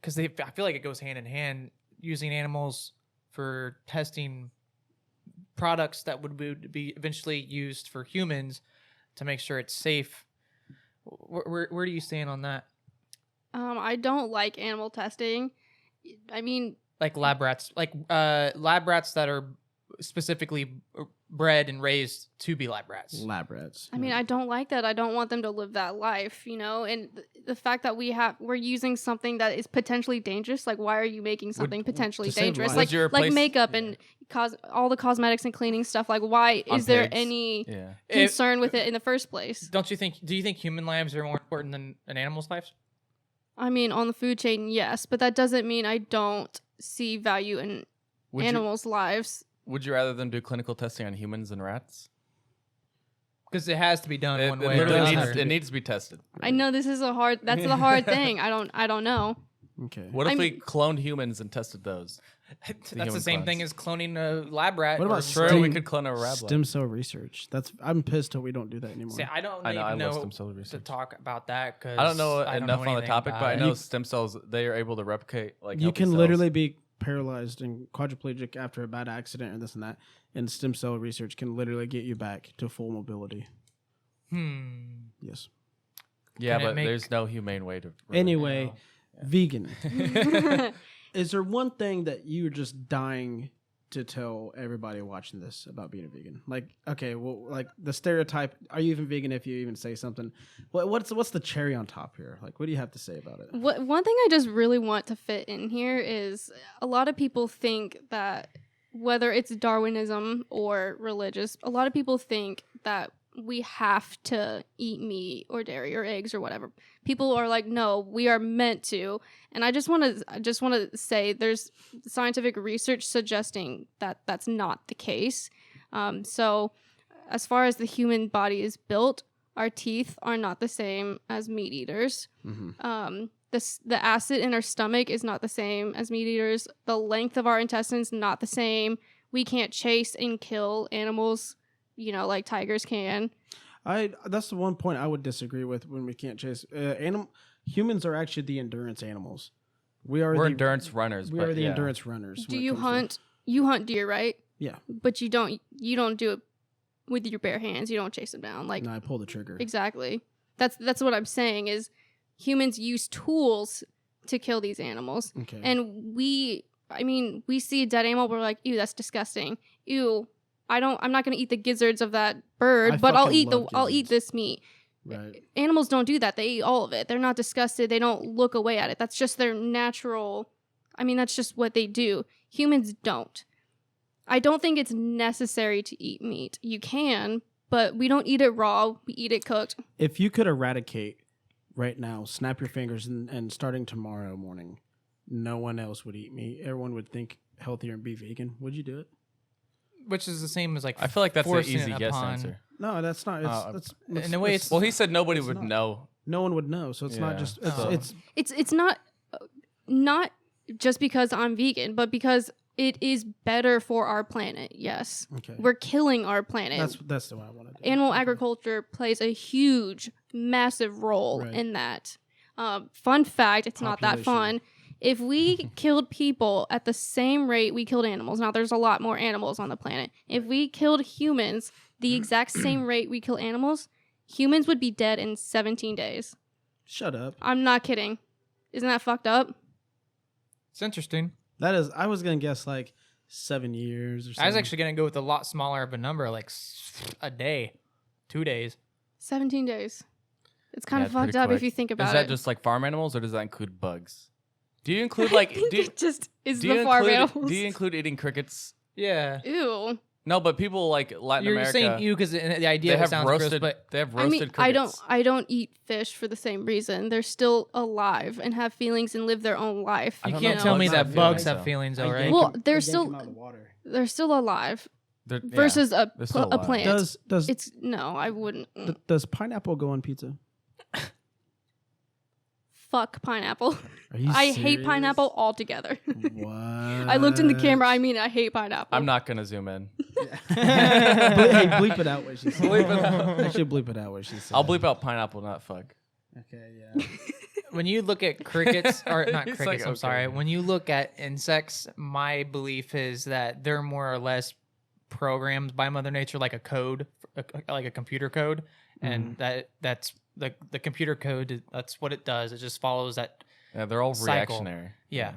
Because I feel like it goes hand in hand, using animals for testing products that would be eventually used for humans to make sure it's safe. Where do you stand on that? I don't like animal testing. I mean, Like lab rats that are specifically bred and raised to be lab rats. Lab rats. I mean, I don't like that. I don't want them to live that life, and the fact that we're using something that is potentially dangerous. Like, why are you making something potentially to save dangerous? lives. Would you Like replace- makeup and all the cosmetics and cleaning stuff. Like, why On is there pigs. any Yeah. concern with it in the first place? Do you think human lives are more important than an animal's lives? I mean, on the food chain, yes, but that doesn't mean I don't see value in Would animals' lives. Would you rather them do clinical testing on humans and rats? Because it has to be done It, one it way or literally the needs, other. it needs to be tested. I know that's the hard thing. I don't know. Okay. What if I we mean- cloned humans and tested those? That's the human same thing clones. as cloning a lab rat. What about or- True, we could clone a rabbit. Stem cell research. I'm pissed that we don't do that anymore. See, I don't I know, I even love know stem cell to research. talk about that because I don't know enough on the anything topic, but about I it. know stem cells, they are able to replicate like You healthy can cells. literally be paralyzed and quadriplegic after a bad accident or this and that. And stem cell research can literally get you back to full mobility. Yes. Yeah, Can it but make- there's no humane way to really Anyway, vegan. Is there one thing that you're just dying to tell everybody watching this about being a vegan? Like, okay, well, like the stereotype. Are you even vegan if you even say something? What's the cherry on top here? Like, what do you have to say about it? One thing I just really want to fit in here is a lot of people think that whether it's Darwinism or religious, a lot of people think that we have to eat meat or dairy or eggs or whatever. People are like, no, we are meant to. And I just want to say there's scientific research suggesting that that's not the case. So as far as the human body is built, our teeth are not the same as meat eaters. The acid in our stomach is not the same as meat eaters. The length of our intestines not the same. We can't chase and kill animals, like tigers can. That's the one point I would disagree with when we can't chase humans are actually the endurance animals. We're the endurance runners. We but are the yeah. endurance runners. Do when it you comes to- hunt? You hunt deer, right? Yeah. But you don't do it with your bare hands. You don't chase them down. Like No, I pull the trigger. exactly. That's what I'm saying is humans use tools to kill these animals. Okay. And we see a dead animal, we're like, ew, that's disgusting. Ew, I'm not gonna eat the gizzards of that bird, I but I'll fucking eat love I'll eat gizzards. this meat. Right. Animals don't do that. They eat all of it. They're not disgusted. They don't look away at it. That's just their natural. That's just what they do. Humans don't. I don't think it's necessary to eat meat. You can, but we don't eat it raw. We eat it cooked. If you could eradicate right now, snap your fingers, and starting tomorrow morning, no one else would eat meat. Everyone would think healthier and be vegan. Would you do it? Which is the same as like I feel like that's an forcing easy it yes upon- answer. No, that's not. in a way, it's- Well, he said nobody it's would not. know. no one would know. So it's not Yeah. just. Oh. It's not just because I'm vegan, but because it is better for our planet. Yes, Okay. we're killing our planet. That's the way I want to do. Animal agriculture plays a huge, massive role Right. in that. Fun fact, it's not that Population. fun. If we killed people at the same rate we killed animals, now there's a lot more animals on the planet. If we killed humans the exact same rate we kill animals, humans would be dead in 17 days. Shut up. I'm not kidding. Isn't that fucked up? It's interesting. That is. I was gonna guess like 7 years or something. I was actually gonna go with a lot smaller of a number, like a day, 2 days. 17 days. It's kind of Yeah, pretty fucked up quick. if you think about Is it. that just like farm animals, or does that include bugs? Do you include like? I think it just is do you the farm include- animals. Do you include eating crickets? Yeah. Ew. No, but people like Latin You're America. saying you because the idea they of it have sounds roasted. gross, but They have I roasted mean, crickets. I don't eat fish for the same reason. They're still alive and have feelings and live their own life. I you don't can't know tell if me bugs that have bugs feelings, have though. feelings, I though, right? yank Well, them- they're I yank still- them out of the water. They're still alive They're- yeah, versus they're still a alive. plant. Does No, I wouldn't. does pineapple go on pizza? Fuck pineapple. Are you I hate serious? pineapple altogether. What? I looked in the camera. I mean, I hate pineapple. I'm not gonna zoom in. Hey, bleep it out what she said. Actually, bleep it out what she said. I'll bleep out pineapple, not fuck. Okay, yeah. When you look at crickets, or not He's crickets, like, I'm okay. sorry. When you look at insects, my belief is that they're more or less programmed by Mother Nature, like a code, like a computer code, and that's the computer code. That's what it does. It just follows that. Yeah, they're all Cycle. reactionary. Yeah.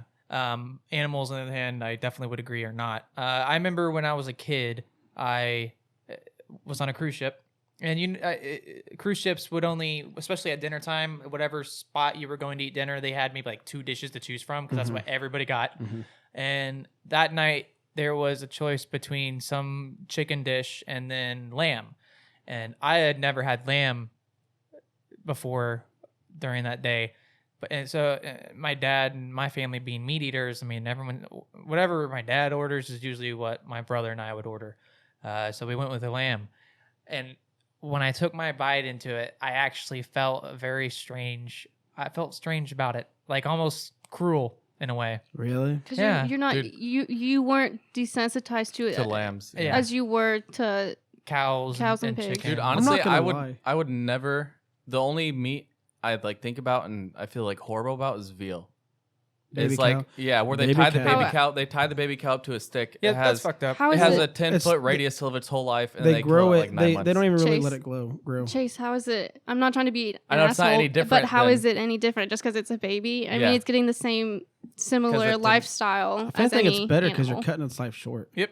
Animals, on the other hand, I definitely would agree are not. I remember when I was a kid, I was on a cruise ship, and cruise ships would only, especially at dinner time, whatever spot you were going to eat dinner, they had maybe like 2 dishes to choose from because that's what everybody got. And that night there was a choice between some chicken dish and then lamb, and I had never had lamb before during that day. And so my dad and my family being meat eaters, I mean, everyone, whatever my dad orders is usually what my brother and I would order. So we went with the lamb. And when I took my bite into it, I actually felt very strange. I felt strange about it, like almost cruel in a way. Really? Because Yeah. you're not Dude. you weren't desensitized to it To lambs. Yeah. as you were to Cows Cows and and pigs. chicken. Dude, I'm honestly, not gonna I lie. would never. The only meat I'd like think about and I feel like horrible about is veal. Baby It's like cow? where they Baby tie the cow. baby cow. They tie the baby cow up to a stick. Yeah, it that's has fucked up. how it is has it a 10-foot radius of its whole life, and They grow kill it. like 9 months. They don't even really Chase. let it grow. Chase, how is it? I'm not trying to be an I know it's not asshole, any different but how than- is it any different just because it's a baby? I Yeah. mean, it's getting the same 'Cause similar it's a- lifestyle I as think any it's better because you're animal. cutting its life short. Yep.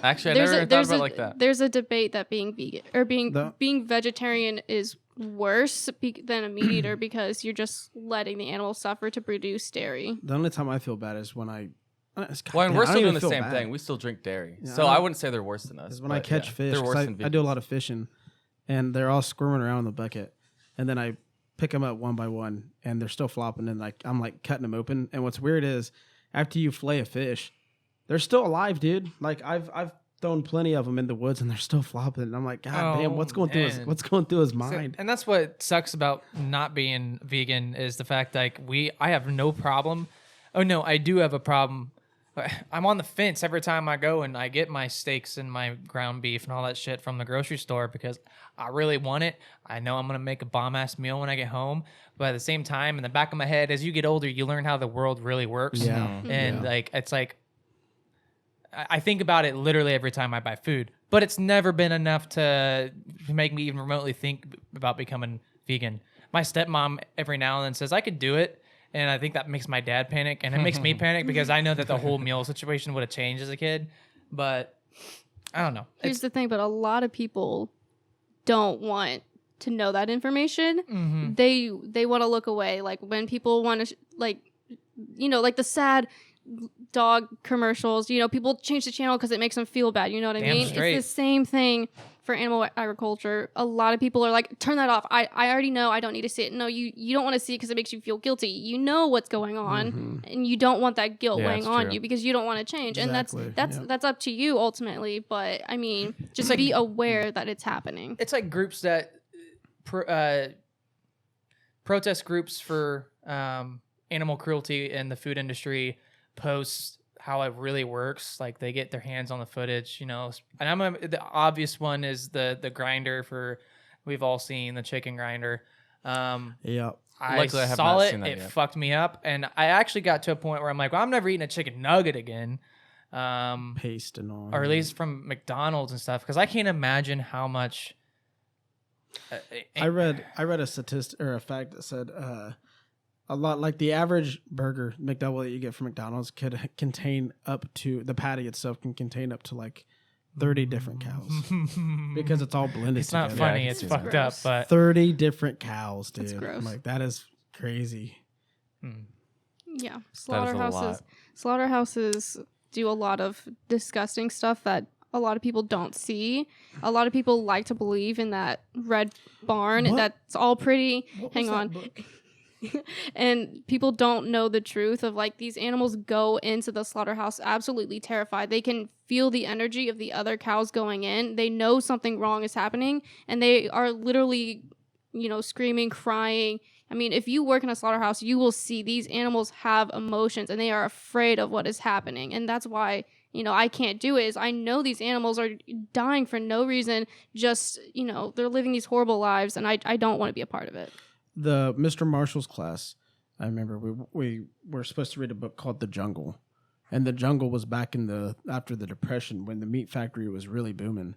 Actually, I never thought about it like that. There's a debate that being vegan or The- being vegetarian is worse than a meat eater because you're just letting the animal suffer to produce dairy. The only time I feel bad is when I. Well, and goddamn, we're I don't still even doing the feel same bad. thing. We still drink dairy, Yeah, so I I don't- wouldn't say they're worse than us. Is when I but catch yeah, fish. they're 'Cause worse than I do a vegans. lot of fishing, and they're all squirming around in the bucket, and then I pick them up one by one, and they're still flopping, and like I'm like cutting them open. And what's weird is after you fillet a fish, they're still alive, dude. Like I've thrown plenty of them in the woods, and they're still flopping. And I'm like, God damn, Oh, what's going man. through his So- mind? and that's what sucks about not being vegan is the fact like I have no problem. Oh no, I do have a problem. I'm on the fence every time I go and I get my steaks and my ground beef and all that shit from the grocery store because I really want it. I know I'm gonna make a bomb ass meal when I get home, but at the same time, in the back of my head, as you get older, you learn how the world really works. Yeah. And Yeah. like it's like I think about it literally every time I buy food, but it's never been enough to make me even remotely think about becoming vegan. My stepmom every now and then says I could do it, and I think that makes my dad panic, and it makes me panic because I know that the whole meal situation would have changed as a kid. But I don't know. Here's the thing, but a lot of people don't want to know that information. Mhm. They want to look away. Like when people want to, like the sad dog commercials. People change the channel because it makes them feel bad. You know what I Damn mean? straight. It's the same thing for animal agriculture. A lot of people are like, turn that off. I already know. I don't need to see it. No, you don't want to see it because it makes you feel guilty. You know what's going on, and you don't want that guilt Yeah, weighing it's on true. you because you don't want to change. Exactly, And that's yeah. that's up to you ultimately. But I mean, just like- be aware that it's happening. It's like groups that protest groups for animal cruelty in the food industry post how it really works. Like they get their hands on the footage, and the obvious one is the grinder for, we've all seen the chicken grinder. Yeah. I Luckily, I have saw not it. seen that It yet. fucked me up, and I actually got to a point where I'm like, well, I'm never eating a chicken nugget again. Paste and all. Or at least from McDonald's and stuff, because I can't imagine how much. I read a statistic or a fact that said a lot, like the average burger McDouble that you get from McDonald's could contain up to, the patty itself can contain up to like 30 different cows because it's all blended It's not together. funny. Yeah, It's it's fucked up, gross. but 30 different cows, dude. That's gross. I'm like, that is crazy. Yeah, That is a lot. slaughterhouses do a lot of disgusting stuff that a lot of people don't see. A lot of people like to believe in that red barn What? that's all pretty. What was Hang that on. book? And people don't know the truth of like these animals go into the slaughterhouse absolutely terrified. They can feel the energy of the other cows going in. They know something wrong is happening and they are literally, screaming, crying. I mean, if you work in a slaughterhouse, you will see these animals have emotions and they are afraid of what is happening. And that's why, I can't do it is I know these animals are dying for no reason. Just, they're living these horrible lives and I don't want to be a part of it. The Mr. Marshall's class, I remember we were supposed to read a book called The Jungle. And The Jungle was back after the Depression when the meat factory was really booming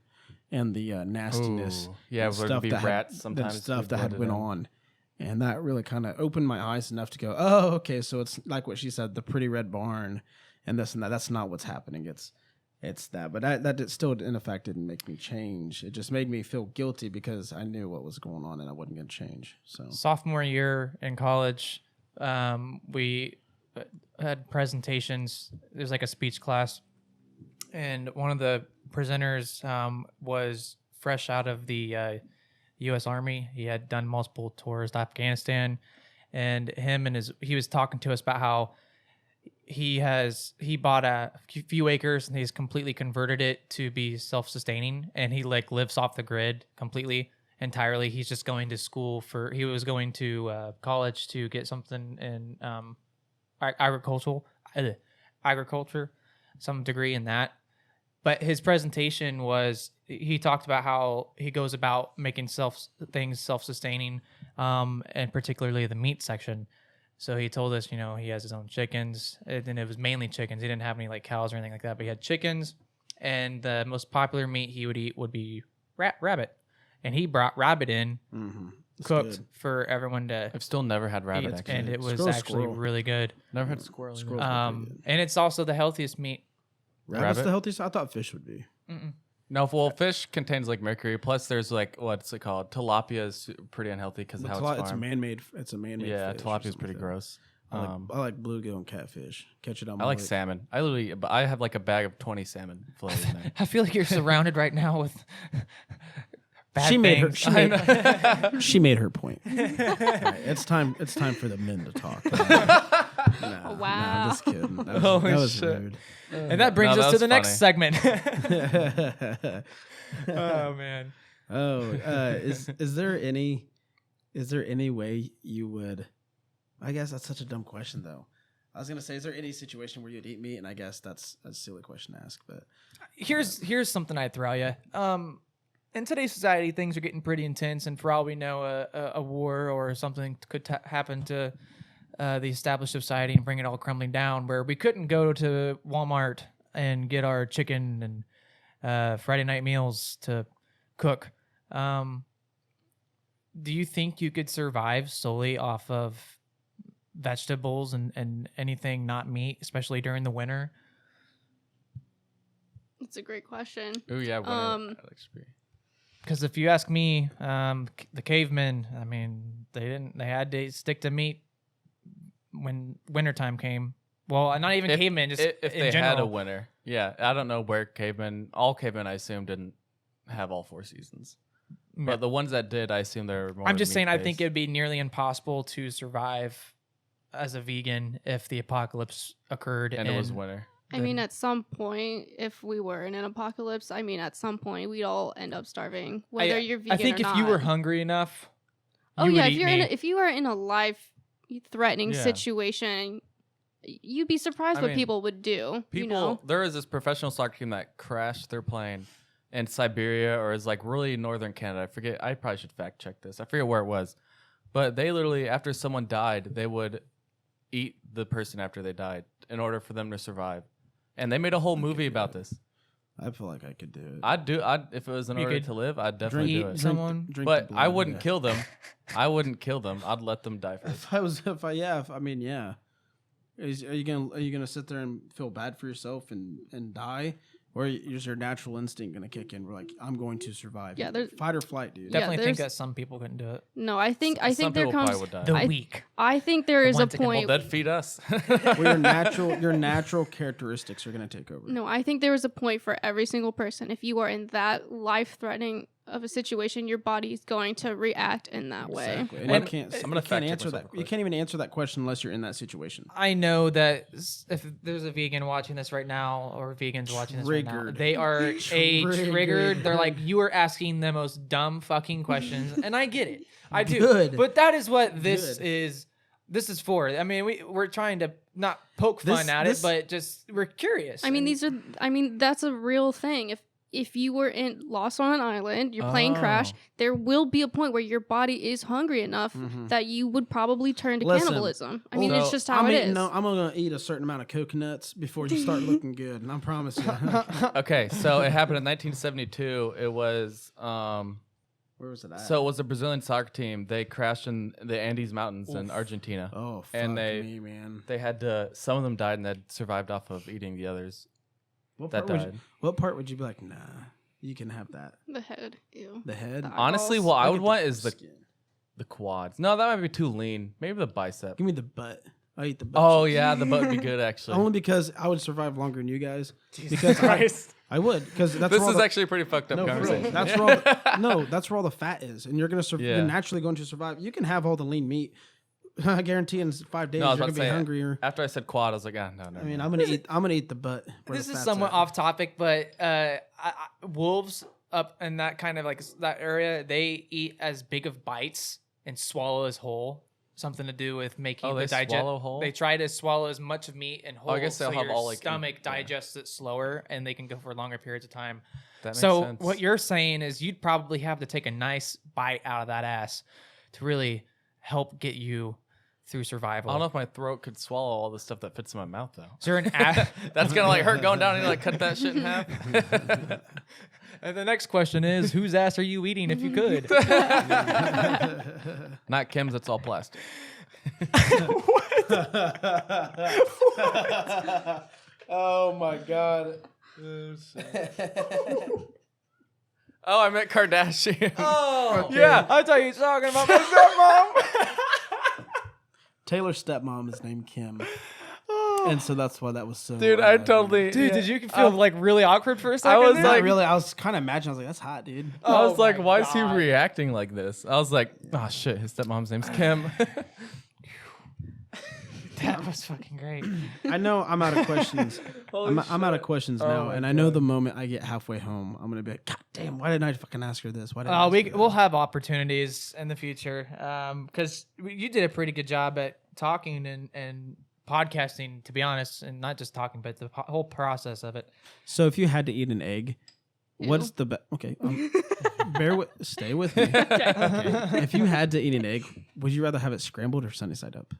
and the nastiness. Ooh. Yeah, and where there'd be rats the sometimes. stuff that had blooded went in. on. And that really kind of opened my eyes enough to go, oh, okay, so it's like what she said, the pretty red barn and this and that. That's not what's happening. It's that. But that still, in effect, didn't make me change. It just made me feel guilty because I knew what was going on and I wasn't going to change. So sophomore year in college, we had presentations. It was like a speech class, and one of the presenters was fresh out of the U.S. Army. He had done multiple tours to Afghanistan, and he was talking to us about how he bought a few acres and he's completely converted it to be self-sustaining, and he like lives off the grid completely entirely. He's just going to school he was going to college to get something in agriculture, some degree in that. But his presentation was, he talked about how he goes about making things self-sustaining, and particularly the meat section. So he told us, he has his own chickens, and it was mainly chickens. He didn't have any like cows or anything like that, but he had chickens, and the most popular meat he would eat would be rabbit. And he brought rabbit in, it's cooked good. for everyone to I've still never had rabbit, eat, actually. and it was Squirrel, actually squirrel. really good. Never had squirrel. either. Squirrel's pretty good. And it's also the healthiest meat. Rabbit's rabbit? the healthiest? I thought fish would be. No, well, fish contains like mercury. Plus, there's like, what's it called? Tilapia is pretty unhealthy because of how it's It's a farmed. man-made. It's a man-made. Yeah, fish or tilapia is something pretty like that. gross. I like bluegill and catfish. Catch it on. I my like lake. salmon. I have like a bag of 20 salmon floating in there. I feel like you're surrounded right now with bad She made her. things. She made her point. All right, it's time. It's time for the men to talk. No, Wow. I'm just kidding. That was, Holy that was shit. rude. And that brings No, us that to the was next segment. oh, Oh man. is there any way you would? I guess that's such a dumb question, though. I was gonna say, is there any situation where you'd eat meat? And I guess that's a silly question to ask, but Here's something I'd throw you. In today's society, things are getting pretty intense, and for all we know, a war or something could happen to the established society and bring it all crumbling down. Where we couldn't go to Walmart and get our chicken and Friday night meals to cook. Do you think you could survive solely off of vegetables and anything not meat, especially during the winter? It's a great question. Oh yeah, Um, Because if you ask me, the cavemen, I mean, they had to stick to meat when wintertime came. Well, not even cavemen, just if in they general. had a winter. Yeah, I don't know where all cavemen, I assume, didn't have all 4 seasons. Yeah. But the ones that did, I assume they were more. I'm just saying, I think meat-based. it'd be nearly impossible to survive as a vegan if the apocalypse occurred and it was winter. I mean, at some point, if we were in an apocalypse, at some point we'd all end up starving, whether you're vegan I think or if not. you were hungry enough, Oh you yeah, would if eat you're meat. if you are in a life-threatening Yeah. situation, you'd be surprised I what mean, people would do. People, there is this professional soccer team that crashed their plane in Siberia or is like really northern Canada. I forget. I probably should fact check this. I forget where it was, but they literally, after someone died, they would eat the person after they died in order for them to survive, and they made a whole movie about this. I feel like I could do it. I'd if it was in You order could to live, I'd definitely do it. someone. drink But the I blood, wouldn't yeah. kill them. I wouldn't kill them. I'd let them die first. Yeah. Are you gonna sit there and feel bad for yourself and die, Or is your natural instinct going to kick in? We're like, I'm going to survive. Yeah, there's- fight or flight, dude. Definitely think there's- that some people couldn't do it. No, I think Some there people comes. probably would die. The I- weak. I think there is a ones that can hold point. Well, that'd feed us. Well, your natural characteristics are going to take over. No, I think there is a point for every single person. If you are in that life-threatening of a situation, your body is going to react in that way. Exactly. And And you can't, I'm gonna you fact can't check answer myself that. real You quick. can't even answer that question unless you're in that situation. I know that if there's a vegan watching this right now, or vegans watching this right now, Triggered. they are Triggered. triggered. They're like, you are asking the most dumb fucking questions, and I get it. I do. Good. But that is what this Good. is. This is for. I mean, we're trying to not poke fun at This- it, but just we're curious. I mean, And that's a real thing. If you were lost on an island, your plane crashed, there will be a point where your body is hungry enough that you would probably turn to Listen, cannibalism. I mean, so it's just how I'm it eating, is. no, I'm gonna eat a certain amount of coconuts before you start looking good, and I promise you. Okay, so it happened in 1972. It was Where was it at? so it was a Brazilian soccer team. They crashed in the Andes Mountains in Argentina. oh, fuck and me, man. They had to. Some of them died and they survived off of eating the others. What that part, would died. you, what part would you be like, nah, you can have that? The head. Ew. The head? The Honestly, eyeballs. what I Look would at want is the skin. quads. No, that might be too lean. Maybe the bicep. Give me the butt. I eat the butt. Oh cheeks. yeah, the butt would be good actually. Only because I would survive longer than you guys. Jesus Because Christ. I would, because that's This where all is the, actually a pretty fucked up no, for real. conversation. That's where all, no, that's where all the fat is, and you're gonna Yeah. you're naturally going to survive. You can have all the lean meat. I guarantee in 5 days No, I was you're about gonna to be say, hungrier. After I said quad, I was like, ah, no. I mean, I'm gonna eat the butt. where This the is fat's somewhat at. off topic, but wolves up in that kind of like that area, they eat as big of bites and swallow as whole. Something to do with making Oh, the they digest. swallow whole? They try to swallow as much of meat and whole. I guess they'll so have your all, like, stomach yeah. digests it slower, and they can go for longer periods of time. That makes So sense. what you're saying is you'd probably have to take a nice bite out of that ass to really help get you through survival. I don't know if my throat could swallow all the stuff that fits in my mouth though. Is there an That's gonna like hurt going down and like cut that shit in half. And the next question is, whose ass are you eating if you could? Not Kim's. It's all plastic. Oh my god. Oh, I meant Kardashian. Oh, yeah. I thought you were talking about my stepmom. Taylor's stepmom is named Kim, and so that's why that was so. Dude, I totally. Dude, yeah. did you feel like really awkward for a second? was there? Not like- really. I was kind of imagining. I was like, "That's hot, dude." I was Oh like, my why is he God. reacting like this? I was like, oh shit, his stepmom's name's Kim. That was fucking great. I know I'm out of questions. I'm out of questions now, my and I know the moment I get halfway home, I'm gonna be like, "God damn, why didn't I fucking ask her this? Why didn't I ask her that?" We'll have opportunities in the future because you did a pretty good job at talking and podcasting, to be honest, and not just talking, but the whole process of it. So if you had to eat an egg, what's the best? Okay, stay with me. Okay. If you had to eat an egg, would you rather have it scrambled or sunny side up?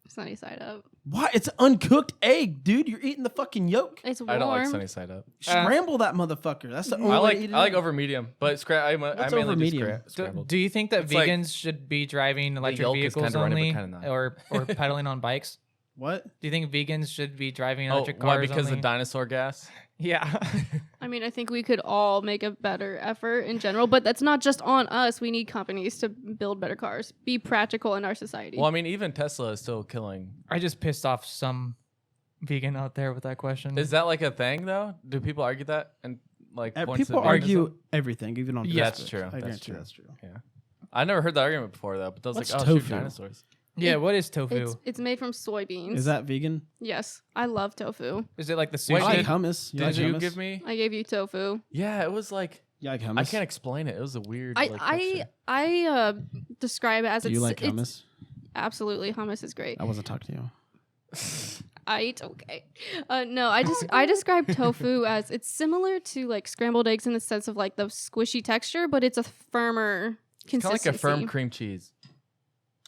Sunny side up. Why? It's an uncooked egg, dude. You're eating the fucking yolk. It's warm. I don't like sunny side up. Scramble that motherfucker. That's the only I way to eat an like egg. over medium, but I What's mainly over do medium? scrambled. Do you think that It's like vegans should be driving electric yolk is vehicles kinda running, but only, kinda not. or pedaling on bikes? What? Do you think vegans should be driving Oh, electric why? cars Because only? of dinosaur gas? Yeah. I mean, I think we could all make a better effort in general, but that's not just on us. We need companies to build better cars, be practical in our society. Well, I mean, even Tesla is still killing. I just pissed off some vegan out there with that question. Is that like a thing though? Do people argue that and like points People of argue veganism? everything, even on Yeah, Facebook. that's true. I That's guarantee true. that's true. Yeah, I never heard that argument before though. But I was What's like, oh, shoot, tofu? dinosaurs. yeah, It- what is tofu? it's made from soybeans. Is that vegan? Yes, I love tofu. Is it like the I sushi? like did- hummus. Did like you hummus? give me? I gave you tofu. Yeah, it was like You like hummus? I can't explain it. It was a weird. like, texture. I describe it as Do you like it's hummus? absolutely hummus is great. I wasn't talking to you. I eat okay. No, I describe tofu as it's similar to like scrambled eggs in the sense of like the squishy texture, but it's a firmer Kind of consistency. like a firm cream cheese.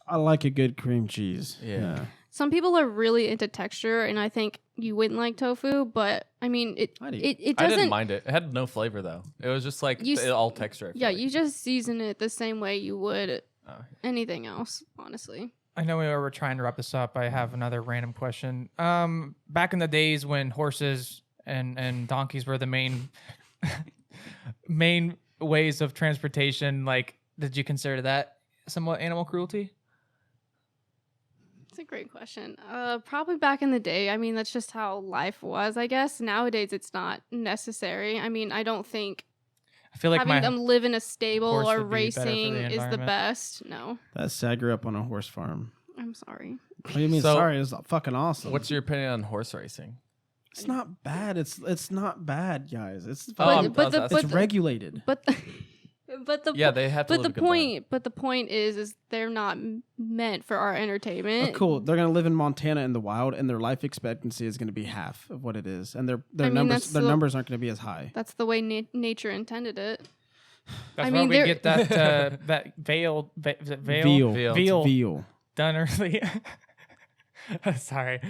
I like a good cream cheese. Yeah. Some people are really into texture, and I think you wouldn't like tofu, but I mean it I'd eat it I didn't doesn't. mind it. It had no flavor though. It was just like You s- all texture. I feel Yeah, like. you just season it the same way you would Oh. anything else, honestly. I know we were trying to wrap this up. I have another random question. Back in the days when horses and donkeys were the main ways of transportation, like, did you consider that somewhat animal cruelty? That's a great question. Probably back in the day. I mean, that's just how life was, I guess. Nowadays, it's not necessary. I mean, I don't think I feel like having my them live in a stable horse or would be better for the racing is the environment. best. No, That's sad. I grew up on a horse farm. I'm sorry. What do you mean? So- sorry, it's fucking awesome. What's your opinion on horse racing? It's not bad. It's not bad, guys. It's But- I'm- but I was the- asking. it's regulated. But but the Yeah, they have to but live the a good life. point but the point is they're not meant for our entertainment. Oh, cool. They're gonna live in Montana in the wild, and their life expectancy is gonna be half of what it is, and their I mean, numbers that's their the- numbers aren't gonna be as high. That's the way nature intended it. That's I where mean, we they're- get that veal Veal. Veal. It's Oh. veal. done early. Sorry.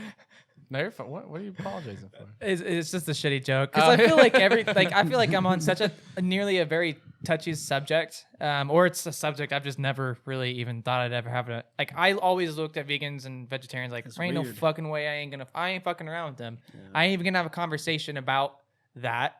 No, you're fine. What are you apologizing for? It's just a shitty joke because I feel like I feel like I'm on such a nearly a very touchy subject, or it's a subject I've just never really even thought I'd ever have a like. I always looked at vegans and vegetarians like there ain't no weird. fucking way I ain't fucking around with them. I ain't even gonna have a conversation about that.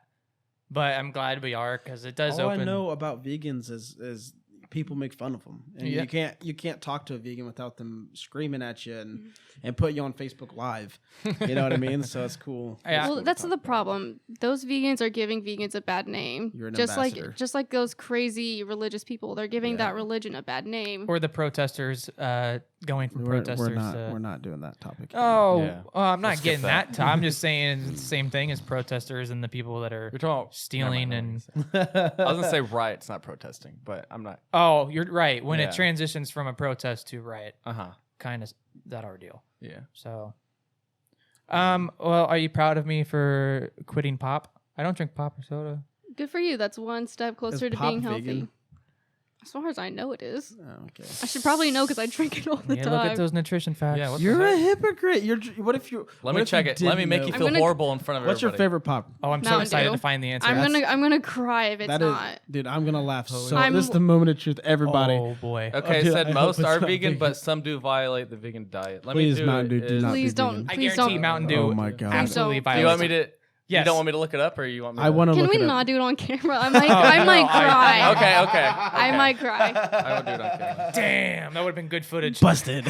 But I'm glad we are because it does All open. I know about vegans is people make fun of them, and Yeah. you can't talk to a vegan without them screaming at you and put you on Facebook Live. You know what I mean? So it's cool. Yeah. Well, that's the problem. Those vegans are giving vegans a bad name. You're an just ambassador. like those crazy religious people. They're giving Yeah. that religion a bad name. Or the protesters going from protesters to. We're not doing that topic. Oh, Yeah. I'm not Let's skip getting that. that. I'm just saying it's the same thing as protesters and the people that are You're talking about stealing Never and. mind, I was gonna say riots, not protesting, but I'm not. Oh, you're right. When Yeah. it transitions from a protest to riot, Uh-huh. kind of that ordeal. Yeah. So, well, are you proud of me for quitting pop? I don't drink pop or soda. Good for you. That's one step closer to pop being healthy. vegan? As far as I know, it is. Oh, okay. I should probably know because I drink it all the Yeah, time. look at those nutrition facts. Yeah, what the You're a heck? hypocrite. What if you? Let what me if check you it. Let me didn't make know? you I'm feel gonna- horrible in front of What's your everybody. favorite pop? Oh, I'm so Mountain excited Dew. to find the answer. I'm gonna cry if it's That is, not. dude. I'm gonna laugh. So I'm- this is the moment of truth. Everybody, Oh boy. Okay, Oh, it dude, said I hope most it's are not vegan, vegan. but some do violate the vegan diet. Let Please, me do Mountain Dew, it do is- not Please be don't. vegan. I Please guarantee don't. Mountain Dew. Oh my God. Absolutely Please don't. Do you want me violates to? Yes. You don't want me to look it up, or you want me? I want to Can look we it up. not do it on camera? I might cry. Okay. I might cry. I won't do it on camera. Damn, that would have been good footage. Busted.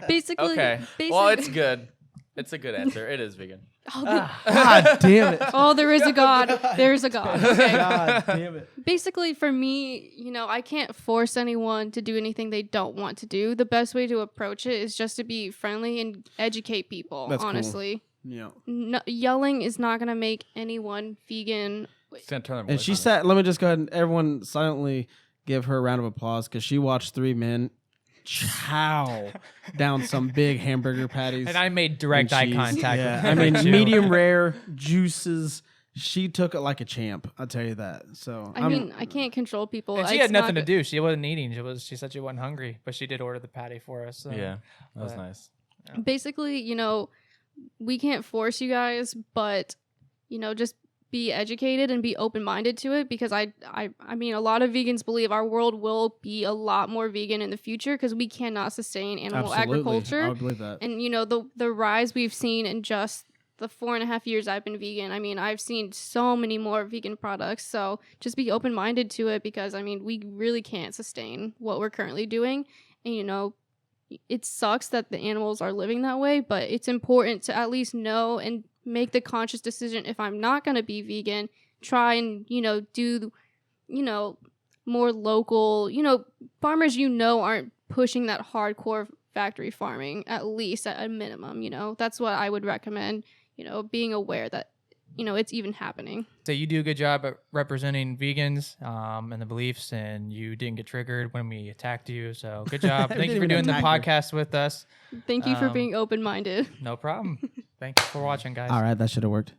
Basically, Okay. basically Well, it's good. It's a good answer. It is vegan. oh, the- God damn it. oh, there is a God. There is a God. Okay. God damn it. Basically, for me, I can't force anyone to do anything they don't want to do. The best way to approach it is just to be friendly and educate people, That's cool. honestly. Yeah. No, yelling is not going to make anyone vegan. It's gonna turn them And away she from sat. Let me just go ahead and everyone silently give her a round of applause because she watched three men chow down some big hamburger patties. And I made direct and eye cheese. contact. Yeah, with I her, mean, too. medium rare juices. She took it like a champ. I'll tell you that. So I mean, I can't control people. And she It's had nothing to not do. She wasn't eating. She said she wasn't hungry, but she did order the patty for us. So. it. Yeah, that was But- nice. Basically, we can't force you guys, but just be educated and be open-minded to it because I mean a lot of vegans believe our world will be a lot more vegan in the future because we cannot sustain animal agriculture. I would believe that. And the rise we've seen in just the 4.5 years I've been vegan, I mean, I've seen so many more vegan products. So just be open-minded to it because I mean, we really can't sustain what we're currently doing. And it sucks that the animals are living that way, but it's important to at least know and make the conscious decision. If I'm not going to be vegan, try and, do, more local, farmers, aren't pushing that hardcore factory farming, at least at a minimum, that's what I would recommend, being aware that, it's even happening. So you do a good job at representing vegans and the beliefs, and you didn't get triggered when we attacked you. So good job. Thank you for doing the podcast with us. Thank you for being open-minded. No problem. Thank you for watching, guys. All right, that should have worked.